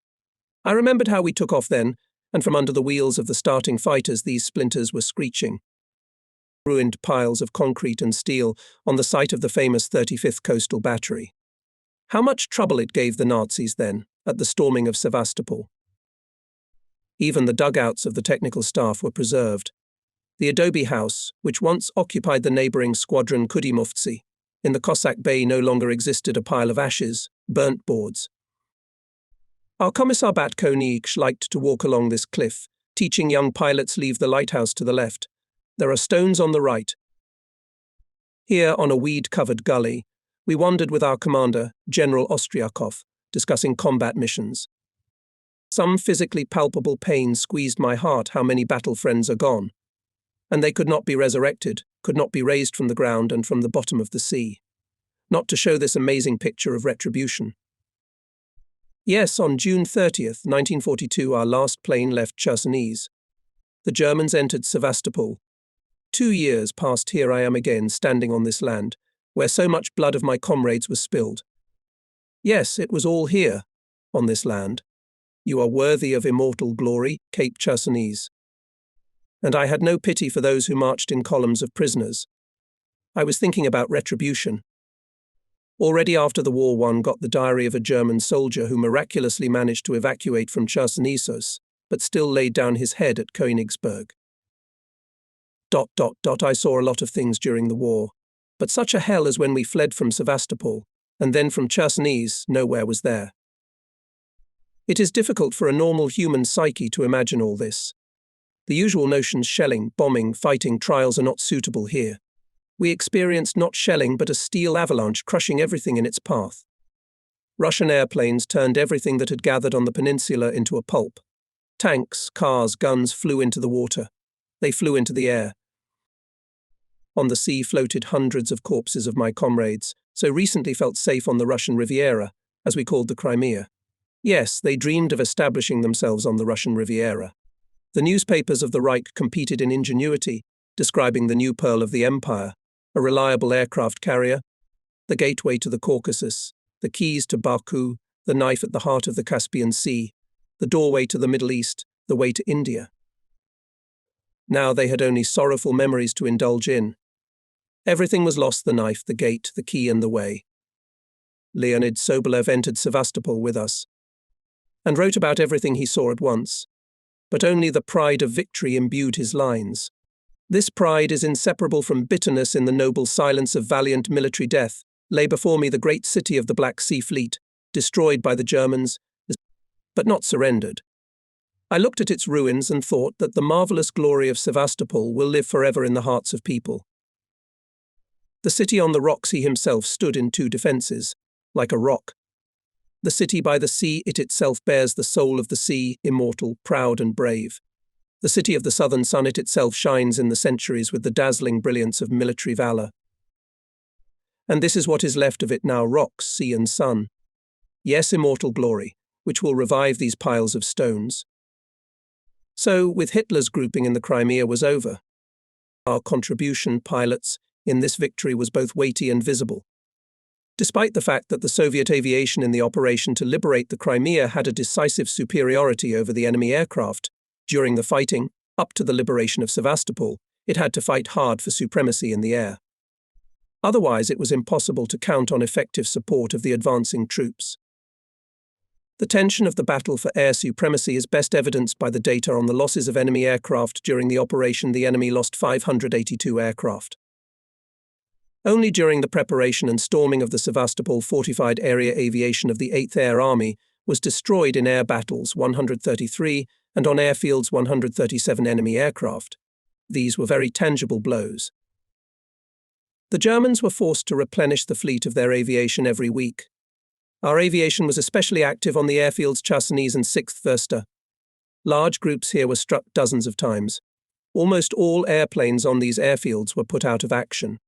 S1: I remembered how we took off then, and from under the wheels of the starting fighters these splinters were screeching. Ruined piles of concrete and steel on the site of the famous 35th Coastal Battery. How much trouble it gave the Nazis then, at the storming of Sevastopol. Even the dugouts of the technical staff were preserved. The adobe house, which once occupied the neighbouring squadron Kudimovtsi, in the Cossack Bay no longer existed, a pile of ashes, burnt boards. Our Commissar Batkonig liked to walk along this cliff, teaching young pilots leave the lighthouse to the left. There are stones on the right. Here, on a weed-covered gully, we wandered with our commander, General Ostriakov, discussing combat missions. Some physically palpable pain squeezed my heart how many battle friends are gone. And they could not be resurrected, could not be raised from the ground and from the bottom of the sea. Not to show this amazing picture of retribution. Yes, on June 30th, 1942, our last plane left Chersonesos. The Germans entered Sevastopol. 2 years past, here I am again, standing on this land, where so much blood of my comrades was spilled. Yes, it was all here, on this land. You are worthy of immortal glory, Cape Chersonesos. And I had no pity for those who marched in columns of prisoners. I was thinking about retribution. Already after the war, one got the diary of a German soldier who miraculously managed to evacuate from Chersonesos, but still laid down his head at Königsberg. ... I saw a lot of things during the war, but such a hell as when we fled from Sevastopol, and then from Chersonesos, nowhere was there. It is difficult for a normal human psyche to imagine all this. The usual notions, shelling, bombing, fighting, trials, are not suitable here. We experienced not shelling but a steel avalanche crushing everything in its path. Russian airplanes turned everything that had gathered on the peninsula into a pulp. Tanks, cars, guns flew into the water. They flew into the air. On the sea floated hundreds of corpses of my comrades, so recently felt safe on the Russian Riviera, as we called the Crimea. Yes, they dreamed of establishing themselves on the Russian Riviera. The newspapers of the Reich competed in ingenuity, describing the new pearl of the empire, a reliable aircraft carrier, the gateway to the Caucasus, the keys to Baku, the knife at the heart of the Caspian Sea, the doorway to the Middle East, the way to India. Now they had only sorrowful memories to indulge in. Everything was lost: the knife, the gate, the key and the way. Leonid Sobolev entered Sevastopol with us, and wrote about everything he saw at once. But only the pride of victory imbued his lines. This pride is inseparable from bitterness. In the noble silence of valiant military death lay before me the great city of the Black Sea Fleet, destroyed by the Germans, but not surrendered. I looked at its ruins and thought that the marvelous glory of Sevastopol will live forever in the hearts of people. The city on the rocks, he himself stood in 2 defences, like a rock. The city by the sea, it itself bears the soul of the sea, immortal, proud and brave. The city of the southern sun, it itself shines in the centuries with the dazzling brilliance of military valour. And this is what is left of it now: rocks, sea and sun. Yes, immortal glory, which will revive these piles of stones. So, with Hitler's grouping in the Crimea was over. Our contribution, pilots, in this victory was both weighty and visible. Despite the fact that the Soviet aviation in the operation to liberate the Crimea had a decisive superiority over the enemy aircraft, during the fighting, Up to the liberation of Sevastopol, it had to fight hard for supremacy in the air. Otherwise, it was impossible to count on effective support of the advancing troops. The tension of the battle for air supremacy is best evidenced by the data on the losses of enemy aircraft during the operation. The enemy lost 582 aircraft. Only during the preparation and storming of the Sevastopol fortified area, aviation of the 8th Air Army was destroyed in air battles 133 and on airfields 137 enemy aircraft. These were very tangible blows. The Germans were forced to replenish the fleet of their aviation every week. Our aviation was especially active on the airfields Chersonesos and 6th Versta. Large groups here were struck dozens of times. Almost all airplanes on these airfields were put out of action.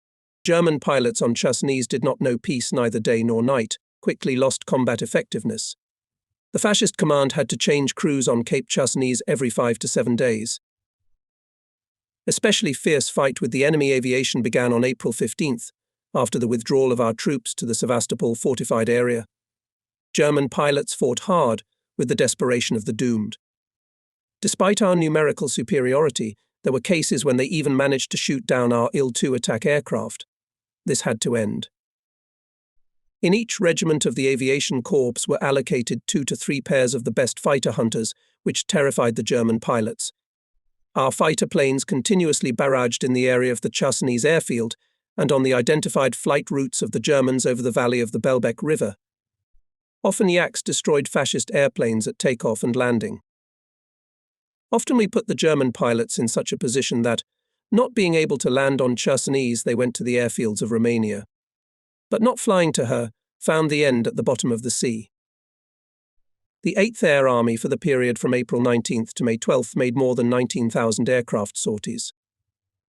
S1: German pilots on Chersonesos did not know peace neither day nor night, quickly lost combat effectiveness. The fascist command had to change crews on Cape Chersonesos every 5 to 7 days. Especially fierce fight with the enemy aviation began on April 15th, after the withdrawal of our troops to the Sevastopol fortified area. German pilots fought hard with the desperation of the doomed. Despite our numerical superiority, there were cases when they even managed to shoot down our Il-2 attack aircraft. This had to end. In each regiment of the aviation corps were allocated 2 to 3 pairs of the best fighter hunters, which terrified the German pilots. Our fighter planes continuously barraged in the area of the Chersonesos airfield and on the identified flight routes of the Germans over the valley of the Belbek River. Often Yaks destroyed fascist airplanes at takeoff and landing. Often we put the German pilots in such a position that, not being able to land on Chersonesos, they went to the airfields of Romania. But not flying to her, found the end at the bottom of the sea. The 8th Air Army for the period from April 19th to May 12th made more than 19,000 aircraft sorties.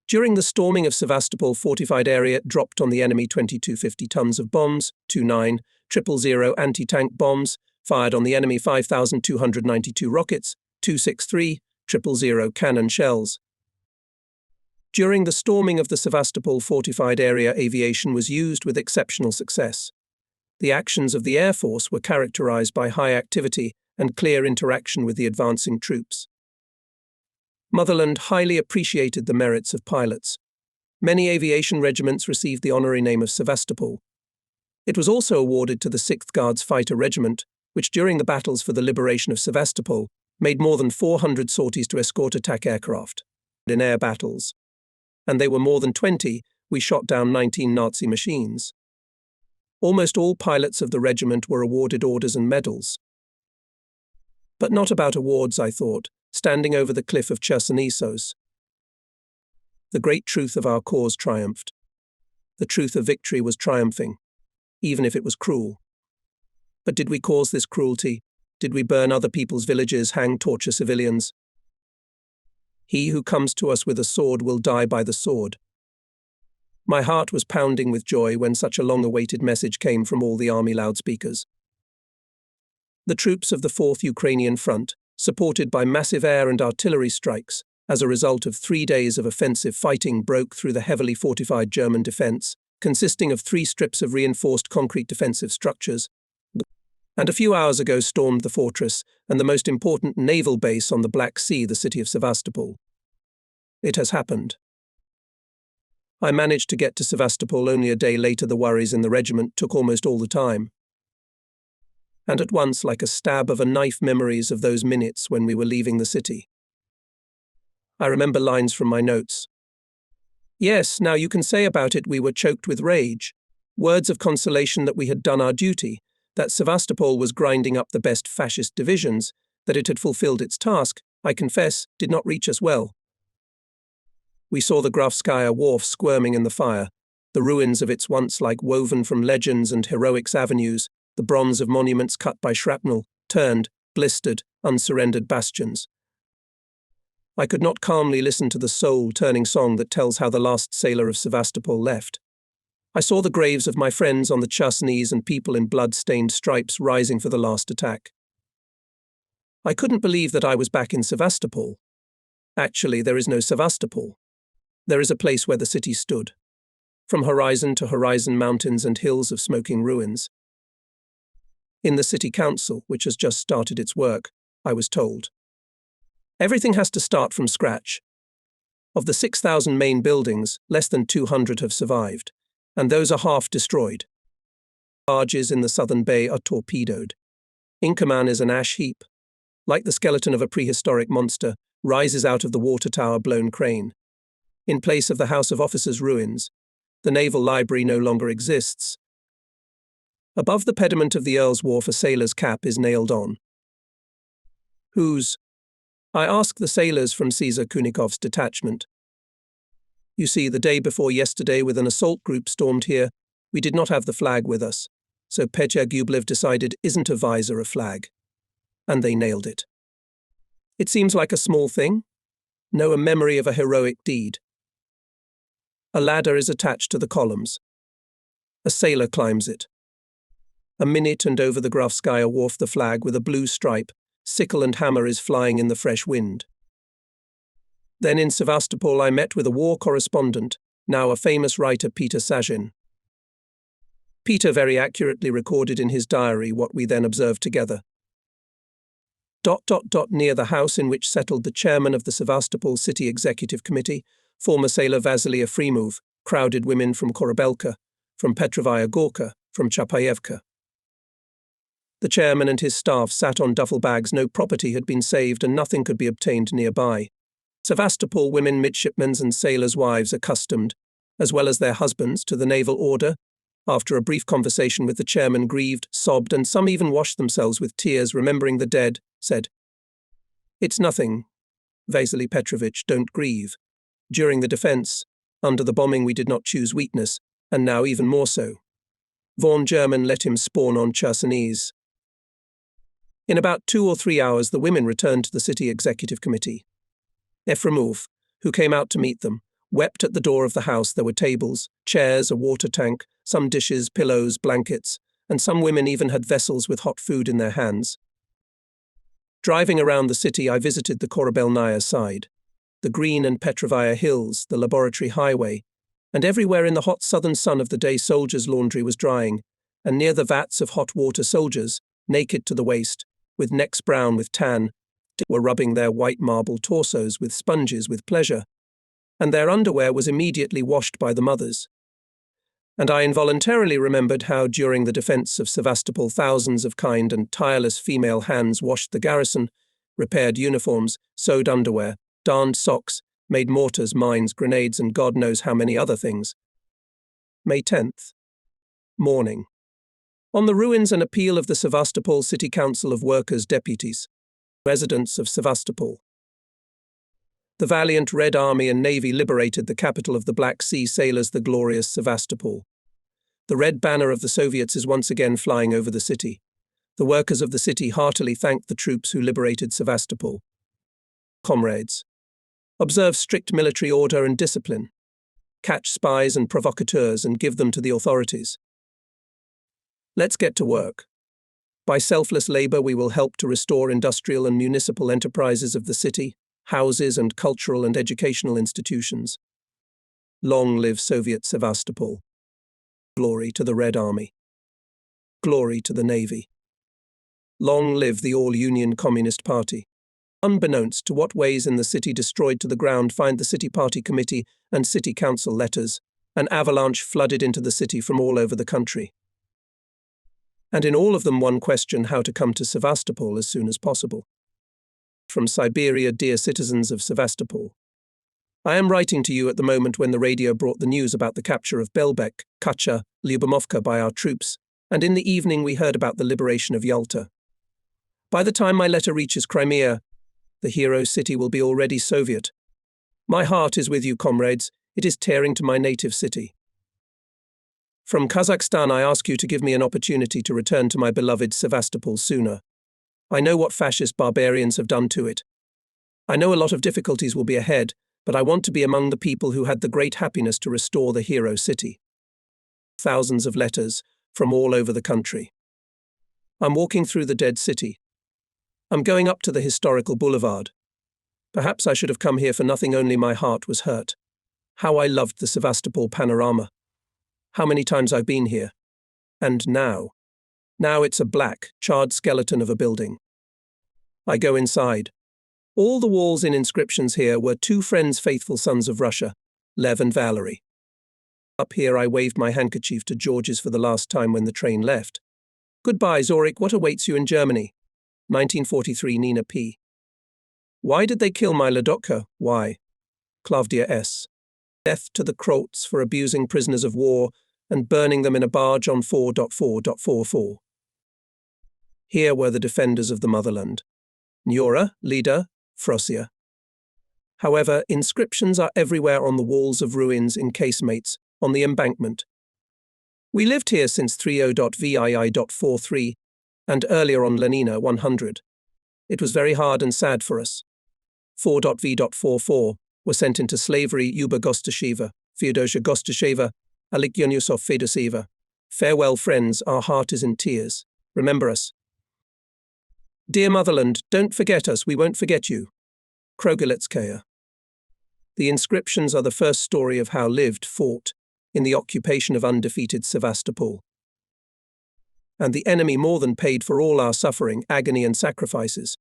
S1: During the storming of Sevastopol fortified area, it dropped on the enemy 2250 tons of bombs, 29 000 anti-tank bombs, fired on the enemy 5,292 rockets, 263 000 cannon shells. During the storming of the Sevastopol fortified area, aviation was used with exceptional success. The actions of the Air Force were characterized by high activity and clear interaction with the advancing troops. Motherland highly appreciated the merits of pilots. Many aviation regiments received the honorary name of Sevastopol. It was also awarded to the 6th Guards Fighter Regiment, which during the battles for the liberation of Sevastopol made more than 400 sorties to escort attack aircraft in air battles. And they were more than 20, we shot down 19 Nazi machines. Almost all pilots of the regiment were awarded orders and medals. But not about awards, I thought, standing over the cliff of Chersonesos. The great truth of our cause triumphed. The truth of victory was triumphing, even if it was cruel. But did we cause this cruelty? Did we burn other people's villages, hang, torture civilians? He who comes to us with a sword will die by the sword. My heart was pounding with joy when such a long-awaited message came from all the army loudspeakers. The troops of the 4th Ukrainian Front, supported by massive air and artillery strikes, as a result of 3 days of offensive fighting, broke through the heavily fortified German defense, consisting of 3 strips of reinforced concrete defensive structures, and a few hours ago stormed the fortress and the most important naval base on the Black Sea, the city of Sevastopol. It has happened. I managed to get to Sevastopol only a day later. The worries in the regiment took almost all the time. And at once, like a stab of a knife, memories of those minutes when we were leaving the city. I remember lines from my notes. Yes, now you can say about it we were choked with rage. Words of consolation that we had done our duty, that Sevastopol was grinding up the best fascist divisions, that it had fulfilled its task, I confess, did not reach us well. We saw the Grafskaya wharf squirming in the fire, the ruins of its once like woven from legends and heroics avenues, the bronze of monuments cut by shrapnel, turned, blistered, unsurrendered bastions. I could not calmly listen to the soul-turning song that tells how the last sailor of Sevastopol left. I saw the graves of my friends on the Chersonesos and people in blood-stained stripes rising for the last attack. I couldn't believe that I was back in Sevastopol. Actually, there is no Sevastopol. There is a place where the city stood. From horizon to horizon, mountains and hills of smoking ruins. In the city council, which has just started its work, I was told. Everything has to start from scratch. Of the 6,000 main buildings, less than 200 have survived, and those are half destroyed. Barges in the southern bay are torpedoed. Inkerman is an ash heap. Like the skeleton of a prehistoric monster, rises out of the water tower blown crane. In place of the House of Officers ruins, the Naval Library no longer exists. Above the pediment of the Earl's Wharf a sailor's cap is nailed on. Whose? I ask the sailors from Caesar Kunikov's detachment. You see, the day before yesterday, with an assault group stormed here, we did not have the flag with us, so Petya Gublev decided isn't a visor a flag. And they nailed it. It seems like a small thing. No, a memory of a heroic deed. A ladder is attached to the columns. A sailor climbs it. A minute and over the Grafskaya wharf the flag with a blue stripe, sickle and hammer is flying in the fresh wind. Then in Sevastopol I met with a war correspondent, now a famous writer, Peter Sajin. Peter very accurately recorded in his diary what we then observed together. Near the house in which settled the chairman of the Sevastopol City Executive Committee, former sailor Vasily Efremov, crowded women from Korobelka, from Petrovaya Gorka, from Chapayevka. The chairman and his staff sat on duffel bags. No property had been saved and nothing could be obtained nearby. Sevastopol women, midshipmen's and sailors' wives accustomed, as well as their husbands, to the naval order, after a brief conversation with the chairman, grieved, sobbed, and some even washed themselves with tears, remembering the dead, said, "It's nothing, Vasily Petrovich, don't grieve. During the defence, under the bombing we did not choose weakness, and now even more so. Von German let him spawn on Chersonesos." In about 2 or 3 hours the women returned to the City Executive Committee. Efremov, who came out to meet them, wept at the door of the house. There were tables, chairs, a water tank, some dishes, pillows, blankets, and some women even had vessels with hot food in their hands. Driving around the city, I visited the Korobelnaya side, the Green and Petrovaya Hills, the Laboratory Highway, and everywhere in the hot southern sun of the day soldiers' laundry was drying, and near the vats of hot water soldiers, naked to the waist, with necks brown with tan, were rubbing their white marble torsos with sponges with pleasure, and their underwear was immediately washed by the mothers. And I involuntarily remembered how, during the defence of Sevastopol, thousands of kind and tireless female hands washed the garrison, repaired uniforms, sewed underwear, darned socks, made mortars, mines, grenades, and God knows how many other things. May 10th. Morning. On the ruins, an appeal of the Sevastopol City Council of Workers' Deputies, residents of Sevastopol. The valiant Red Army and Navy liberated the capital of the Black Sea sailors, the glorious Sevastopol. The red banner of the Soviets is once again flying over the city. The workers of the city heartily thanked the troops who liberated Sevastopol. Comrades, observe strict military order and discipline. Catch spies and provocateurs and give them to the authorities. Let's get to work. By selfless labor we will help to restore industrial and municipal enterprises of the city, houses and cultural and educational institutions. Long live Soviet Sevastopol. Glory to the Red Army. Glory to the Navy. Long live the All-Union Communist Party. Unbeknownst to what ways in the city destroyed to the ground find the City Party Committee and City Council letters, an avalanche flooded into the city from all over the country. And in all of them one question: how to come to Sevastopol as soon as possible. From Siberia, dear citizens of Sevastopol. I am writing to you at the moment when the radio brought the news about the capture of Belbek, Kacha, Lyubomovka by our troops, and in the evening we heard about the liberation of Yalta. By the time my letter reaches Crimea, the hero city will be already Soviet. My heart is with you, comrades. It is tearing to my native city. From Kazakhstan, I ask you to give me an opportunity to return to my beloved Sevastopol sooner. I know what fascist barbarians have done to it. I know a lot of difficulties will be ahead, but I want to be among the people who had the great happiness to restore the hero city. Thousands of letters from all over the country. I'm walking through the dead city. I'm going up to the historical boulevard. Perhaps I should have come here for nothing, only my heart was hurt. How I loved the Sevastopol panorama. How many times I've been here. And now it's a black, charred skeleton of a building. I go inside. All the walls in inscriptions here were two friends, faithful sons of Russia, Lev and Valery. Up here I waved my handkerchief to George's for the last time when the train left. Goodbye, Zorik, what awaits you in Germany? 1943, Nina P. Why did they kill my Ladotka? Why? Klavdia S. Death to the Kroats for abusing prisoners of war and burning them in a barge on 4.4.44. Here were the defenders of the motherland. Njura, Lida, Frosia. However, inscriptions are everywhere on the walls of ruins in casemates, on the embankment. We lived here since 30.VII.43 and earlier on Lenina 100. It was very hard and sad for us. 4.V.44 were sent into slavery Yuba Gostasheva, Theodosia Gostasheva, Alikyonusov Fedoseva. Farewell, friends, our heart is in tears. Remember us. Dear motherland, don't forget us, we won't forget you. Krogelitskaya. The inscriptions are the first story of how lived, fought, in the occupation of undefeated Sevastopol. And the enemy more than paid for all our suffering, agony and sacrifices.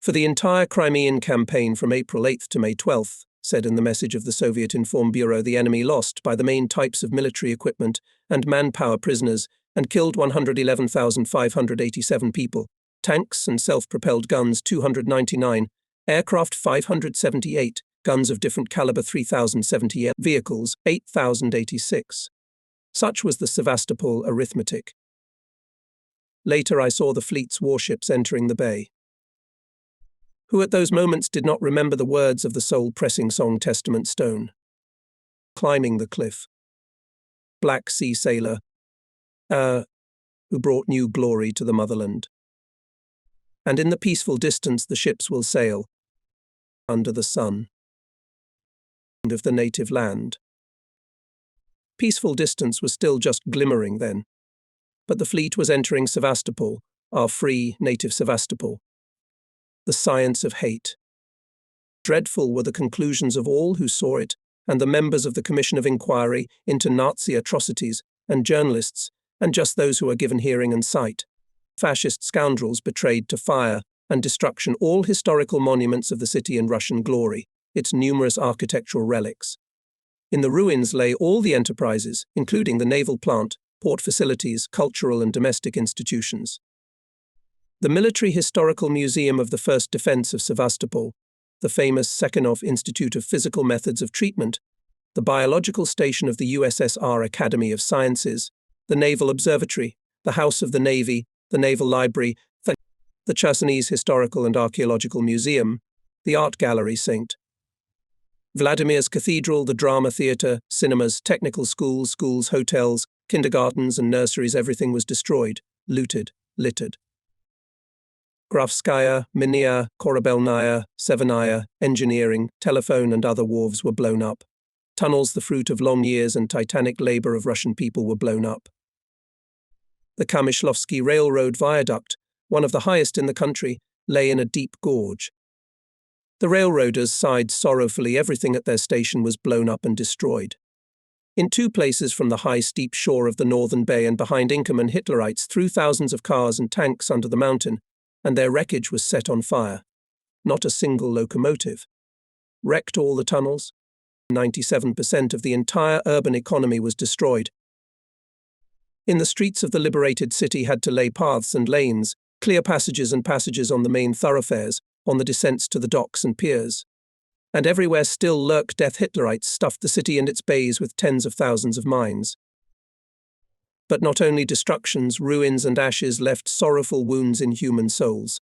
S1: For the entire Crimean campaign from April 8th to May 12th, said in the message of the Soviet Inform Bureau, the enemy lost by the main types of military equipment and manpower prisoners and killed 111,587 people, tanks and self-propelled guns 299, aircraft 578, guns of different caliber 3,078, vehicles 8,086. Such was the Sevastopol arithmetic. Later I saw the fleet's warships entering the bay. Who at those moments did not remember the words of the soul-pressing song Testament Stone? Climbing the cliff. Black Sea sailor, who brought new glory to the motherland. And in the peaceful distance the ships will sail, under the sun, of the native land. Peaceful distance was still just glimmering then, but the fleet was entering Sevastopol, our free native Sevastopol. The science of hate. Dreadful were the conclusions of all who saw it, and the members of the Commission of Inquiry into Nazi atrocities, and journalists, and just those who are given hearing and sight. Fascist scoundrels betrayed to fire and destruction all historical monuments of the city in Russian glory, its numerous architectural relics. In the ruins lay all the enterprises, including the naval plant, port facilities, cultural and domestic institutions. The Military Historical Museum of the First Defense of Sevastopol, the famous Sekhanov Institute of Physical Methods of Treatment, the biological station of the USSR Academy of Sciences, the Naval Observatory, the House of the Navy, the Naval Library, the Chersonesos Historical and Archaeological Museum, the Art Gallery St. Vladimir's Cathedral, the Drama Theatre, cinemas, technical schools, hotels, kindergartens and nurseries, everything was destroyed, looted, littered. Grafskaya, Minia, Korabelnaya, Severnaya, engineering, telephone and other wharves were blown up. Tunnels, the fruit of long years and titanic labor of Russian people, were blown up. The Kamishlovsky Railroad Viaduct, one of the highest in the country, lay in a deep gorge. The railroaders sighed sorrowfully. Everything at their station was blown up and destroyed. In two places from the high steep shore of the northern bay and behind Inkerman, Hitlerites threw thousands of cars and tanks under the mountain, and their wreckage was set on fire. Not a single locomotive. Wrecked all the tunnels. 97% of the entire urban economy was destroyed. In the streets of the liberated city had to lay paths and lanes, clear passages and passages on the main thoroughfares, on the descents to the docks and piers. And everywhere still lurked death. Hitlerites stuffed the city and its bays with tens of thousands of mines. But not only destructions, ruins and ashes left sorrowful wounds in human souls.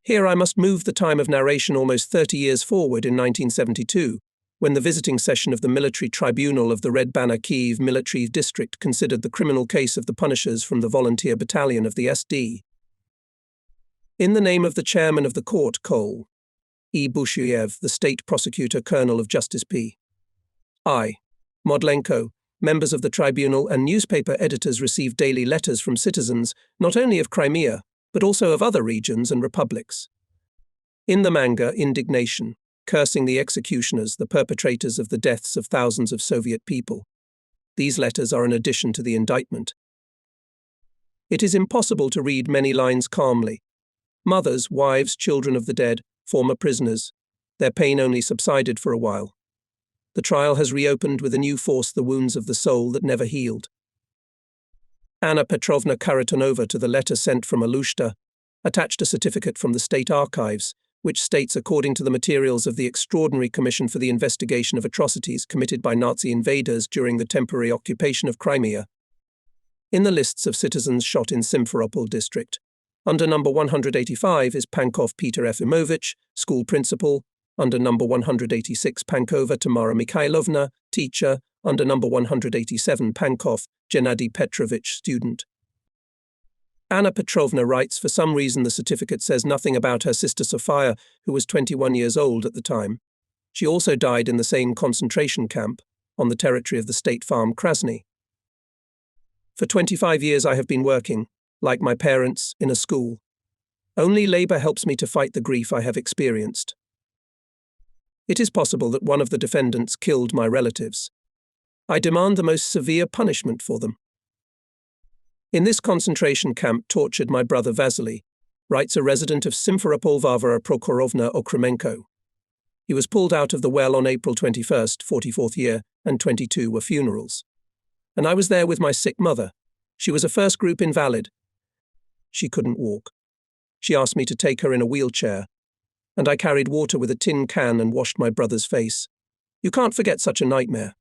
S1: Here I must move the time of narration almost 30 years forward in 1972, when the visiting session of the Military Tribunal of the Red Banner Kyiv Military District considered the criminal case of the Punishers from the Volunteer Battalion of the SD. In the name of the chairman of the court, Kol E. Bushuyev, the state prosecutor, Colonel of Justice P. I. Modlenko, members of the tribunal and newspaper editors received daily letters from citizens, not only of Crimea, but also of other regions and republics. In the manga, indignation, cursing the executioners, the perpetrators of the deaths of thousands of Soviet people. These letters are an addition to the indictment. It is impossible to read many lines calmly. Mothers, wives, children of the dead, former prisoners. Their pain only subsided for a while. The trial has reopened with a new force the wounds of the soul that never healed. Anna Petrovna Karatonova, to the letter sent from Alushta, attached a certificate from the State Archives, which states, according to the materials of the Extraordinary Commission for the Investigation of Atrocities committed by Nazi invaders during the temporary occupation of Crimea, in the lists of citizens shot in Simferopol district, under number 185 is Pankov Peter Efimovich, school principal, under number 186 Pankova Tamara Mikhailovna, teacher, under number 187 Pankov Gennady Petrovich, student. Anna Petrovna writes, for some reason the certificate says nothing about her sister Sofia, who was 21 years old at the time. She also died in the same concentration camp, on the territory of the state farm Krasny. For 25 years I have been working, like my parents, in a school. Only labor helps me to fight the grief I have experienced. It is possible that one of the defendants killed my relatives. I demand the most severe punishment for them. In this concentration camp tortured my brother Vasily, writes a resident of Simferopol Varvara Prokhorovna Okremenko. He was pulled out of the well on April 21st, 44th year, and 22 were funerals. And I was there with my sick mother. She was a first group invalid. She couldn't walk. She asked me to take her in a wheelchair, and I carried water with a tin can and washed my brother's face. You can't forget such a nightmare.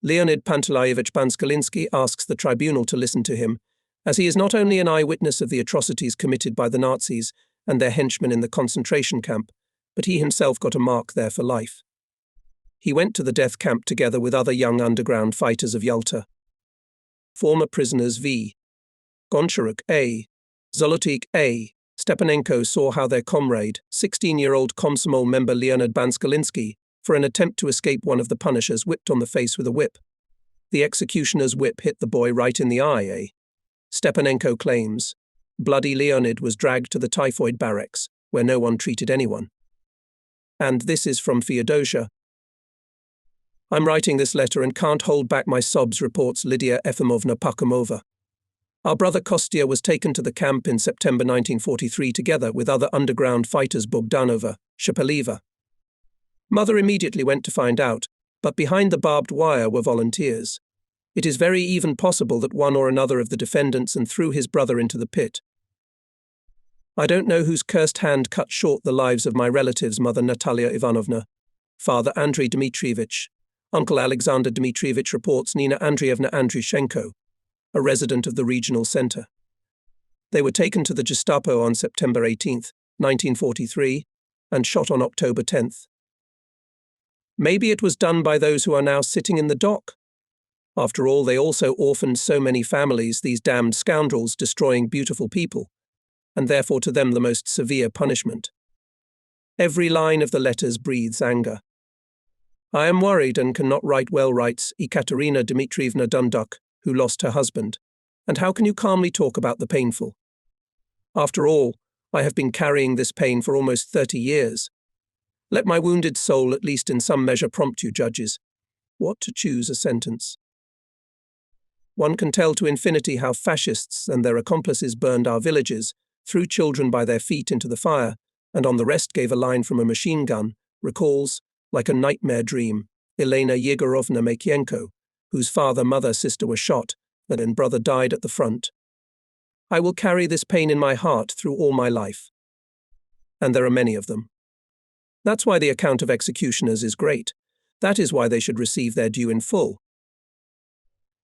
S1: Leonid Pantelayevich Banskalinsky asks the tribunal to listen to him, as he is not only an eyewitness of the atrocities committed by the Nazis and their henchmen in the concentration camp, but he himself got a mark there for life. He went to the death camp together with other young underground fighters of Yalta. Former prisoners V. Goncharuk A. Zolotik A. Stepanenko saw how their comrade, 16-year-old Komsomol member Leonid Banskalinsky, for an attempt to escape one of the punishers, whipped on the face with a whip. The executioner's whip hit the boy right in the eye. Stepanenko claims, bloody Leonid was dragged to the typhoid barracks, where no one treated anyone. And this is from Theodosia. I'm writing this letter and can't hold back my sobs, reports Lydia Efimovna Pakhomova. Our brother Kostya was taken to the camp in September 1943 together with other underground fighters Bogdanova, Shapalieva. Mother immediately went to find out, but behind the barbed wire were volunteers. It is very even possible that one or another of the defendants and threw his brother into the pit. I don't know whose cursed hand cut short the lives of my relatives, Mother Natalia Ivanovna, Father Andrei Dmitrievich, Uncle Alexander Dmitrievich, reports Nina Andreevna Andrushenko, a resident of the regional center. They were taken to the Gestapo on September 18, 1943, and shot on October 10th. Maybe it was done by those who are now sitting in the dock. After all, they also orphaned so many families, these damned scoundrels, destroying beautiful people, and therefore to them the most severe punishment. Every line of the letters breathes anger. I am worried and cannot write well, writes Ekaterina Dmitrievna Dunduk, who lost her husband. And how can you calmly talk about the painful? After all, I have been carrying this pain for almost 30 years. Let my wounded soul at least in some measure prompt you, judges, what to choose a sentence. One can tell to infinity how fascists and their accomplices burned our villages, threw children by their feet into the fire, and on the rest gave a line from a machine gun, recalls, like a nightmare dream, Elena Yegorovna Makienko, whose father, mother, sister were shot, and brother died at the front. I will carry this pain in my heart through all my life. And there are many of them. That's why the account of executioners is great. That is why they should receive their due in full.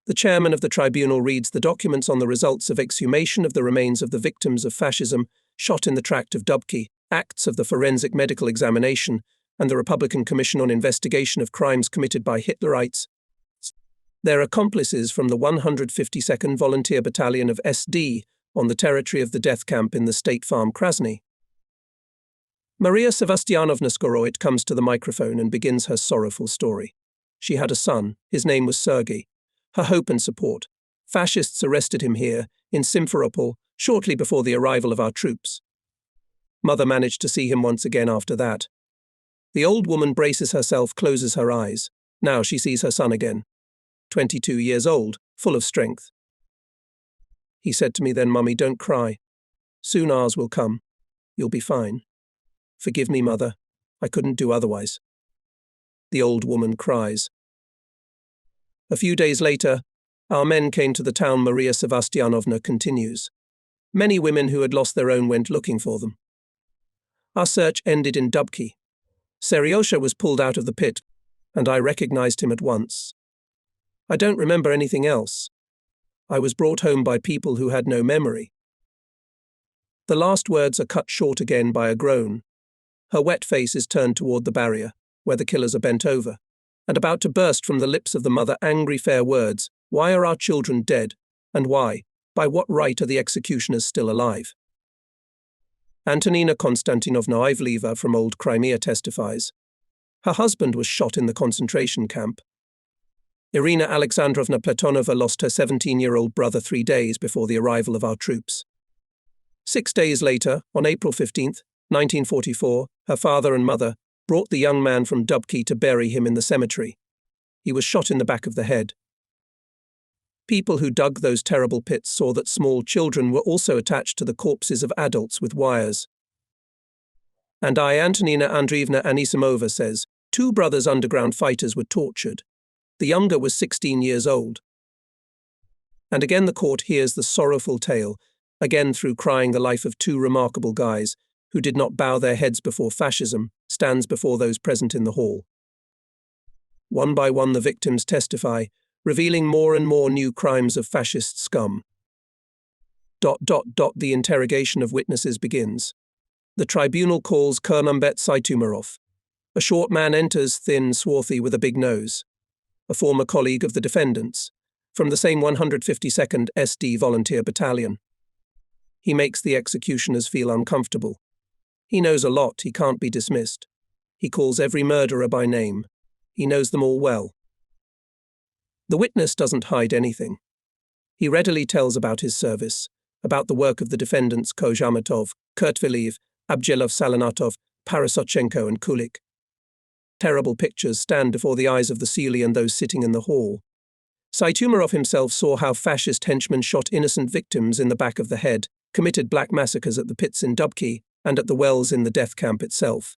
S1: The chairman of the tribunal reads the documents on the results of exhumation of the remains of the victims of fascism shot in the tract of Dubki, acts of the forensic medical examination, and the Republican Commission on Investigation of Crimes Committed by Hitlerites. Their accomplices from the 152nd Volunteer Battalion of SD on the territory of the death camp in the state farm Krasny. Maria Sevastianovna Skoroit comes to the microphone and begins her sorrowful story. She had a son. His name was Sergei. Her hope and support. Fascists arrested him here, in Simferopol, shortly before the arrival of our troops. Mother managed to see him once again after that. The old woman braces herself, closes her eyes. Now she sees her son again. 22 years old, full of strength. He said to me then, "Mummy, don't cry." Soon ours will come. You'll be fine. Forgive me, mother. I couldn't do otherwise. The old woman cries. A few days later, our men came to the town. Maria Sevastianovna continues. Many women who had lost their own went looking for them. Our search ended in Dubki. Seryoshka was pulled out of the pit, and I recognized him at once. I don't remember anything else. I was brought home by people who had no memory. The last words are cut short again by a groan. Her wet face is turned toward the barrier, where the killers are bent over, and about to burst from the lips of the mother angry fair words, "Why are our children dead? And why, by what right are the executioners still alive?" Antonina Konstantinovna Ivleva from old Crimea testifies. Her husband was shot in the concentration camp. Irina Alexandrovna Platonova lost her 17-year-old brother 3 days before the arrival of our troops. 6 days later, on April 15, 1944, her father and mother brought the young man from Dubki to bury him in the cemetery. He was shot in the back of the head. People who dug those terrible pits saw that small children were also attached to the corpses of adults with wires. And Antonina Andreevna Anisimova says, 2 brothers underground fighters were tortured. The younger was 16 years old. And again the court hears the sorrowful tale, again through crying the life of 2 remarkable guys who did not bow their heads before fascism, stands before those present in the hall. One by one the victims testify, revealing more and more new crimes of fascist scum. The interrogation of witnesses begins. The tribunal calls Kernumbet Saitumarov. A short man enters, thin, swarthy, with a big nose. A former colleague of the defendants, from the same 152nd SD Volunteer Battalion. He makes the executioners feel uncomfortable. He knows a lot, he can't be dismissed. He calls every murderer by name. He knows them all well. The witness doesn't hide anything. He readily tells about his service, about the work of the defendants Kozhamatov, Kurtviliv, Abjelov Salanatov, Parasotchenko and Kulik. Terrible pictures stand before the eyes of the Sealy and those sitting in the hall. Saitumarov himself saw how fascist henchmen shot innocent victims in the back of the head, committed black massacres at the pits in Dubki and at the wells in the death camp itself.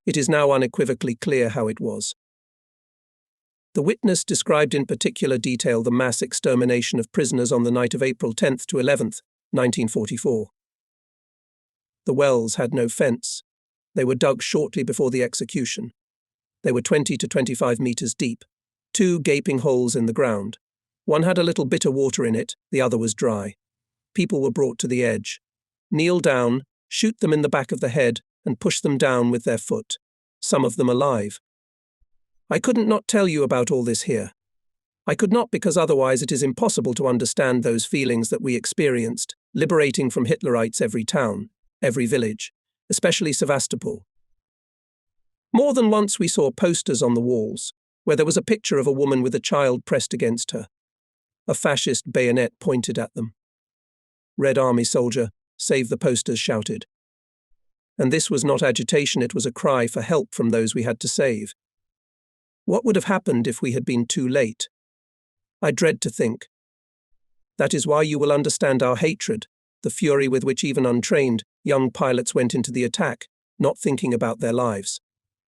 S1: It is now unequivocally clear how it was. The witness described in particular detail the mass extermination of prisoners on the night of April 10th to 11th, 1944. The wells had no fence. They were dug shortly before the execution. They were 20 to 25 meters deep, 2 gaping holes in the ground. One had a little bitter water in it, the other was dry. People were brought to the edge. Kneel down, shoot them in the back of the head, and push them down with their foot, some of them alive. I couldn't not tell you about all this here. I could not because otherwise it is impossible to understand those feelings that we experienced, liberating from Hitlerites every town, every village, especially Sevastopol. More than once we saw posters on the walls, where there was a picture of a woman with a child pressed against her. A fascist bayonet pointed at them. Red Army soldier, save the posters shouted. And this was not agitation, it was a cry for help from those we had to save. What would have happened if we had been too late? I dread to think. That is why you will understand our hatred, the fury with which even untrained, young pilots went into the attack, not thinking about their lives.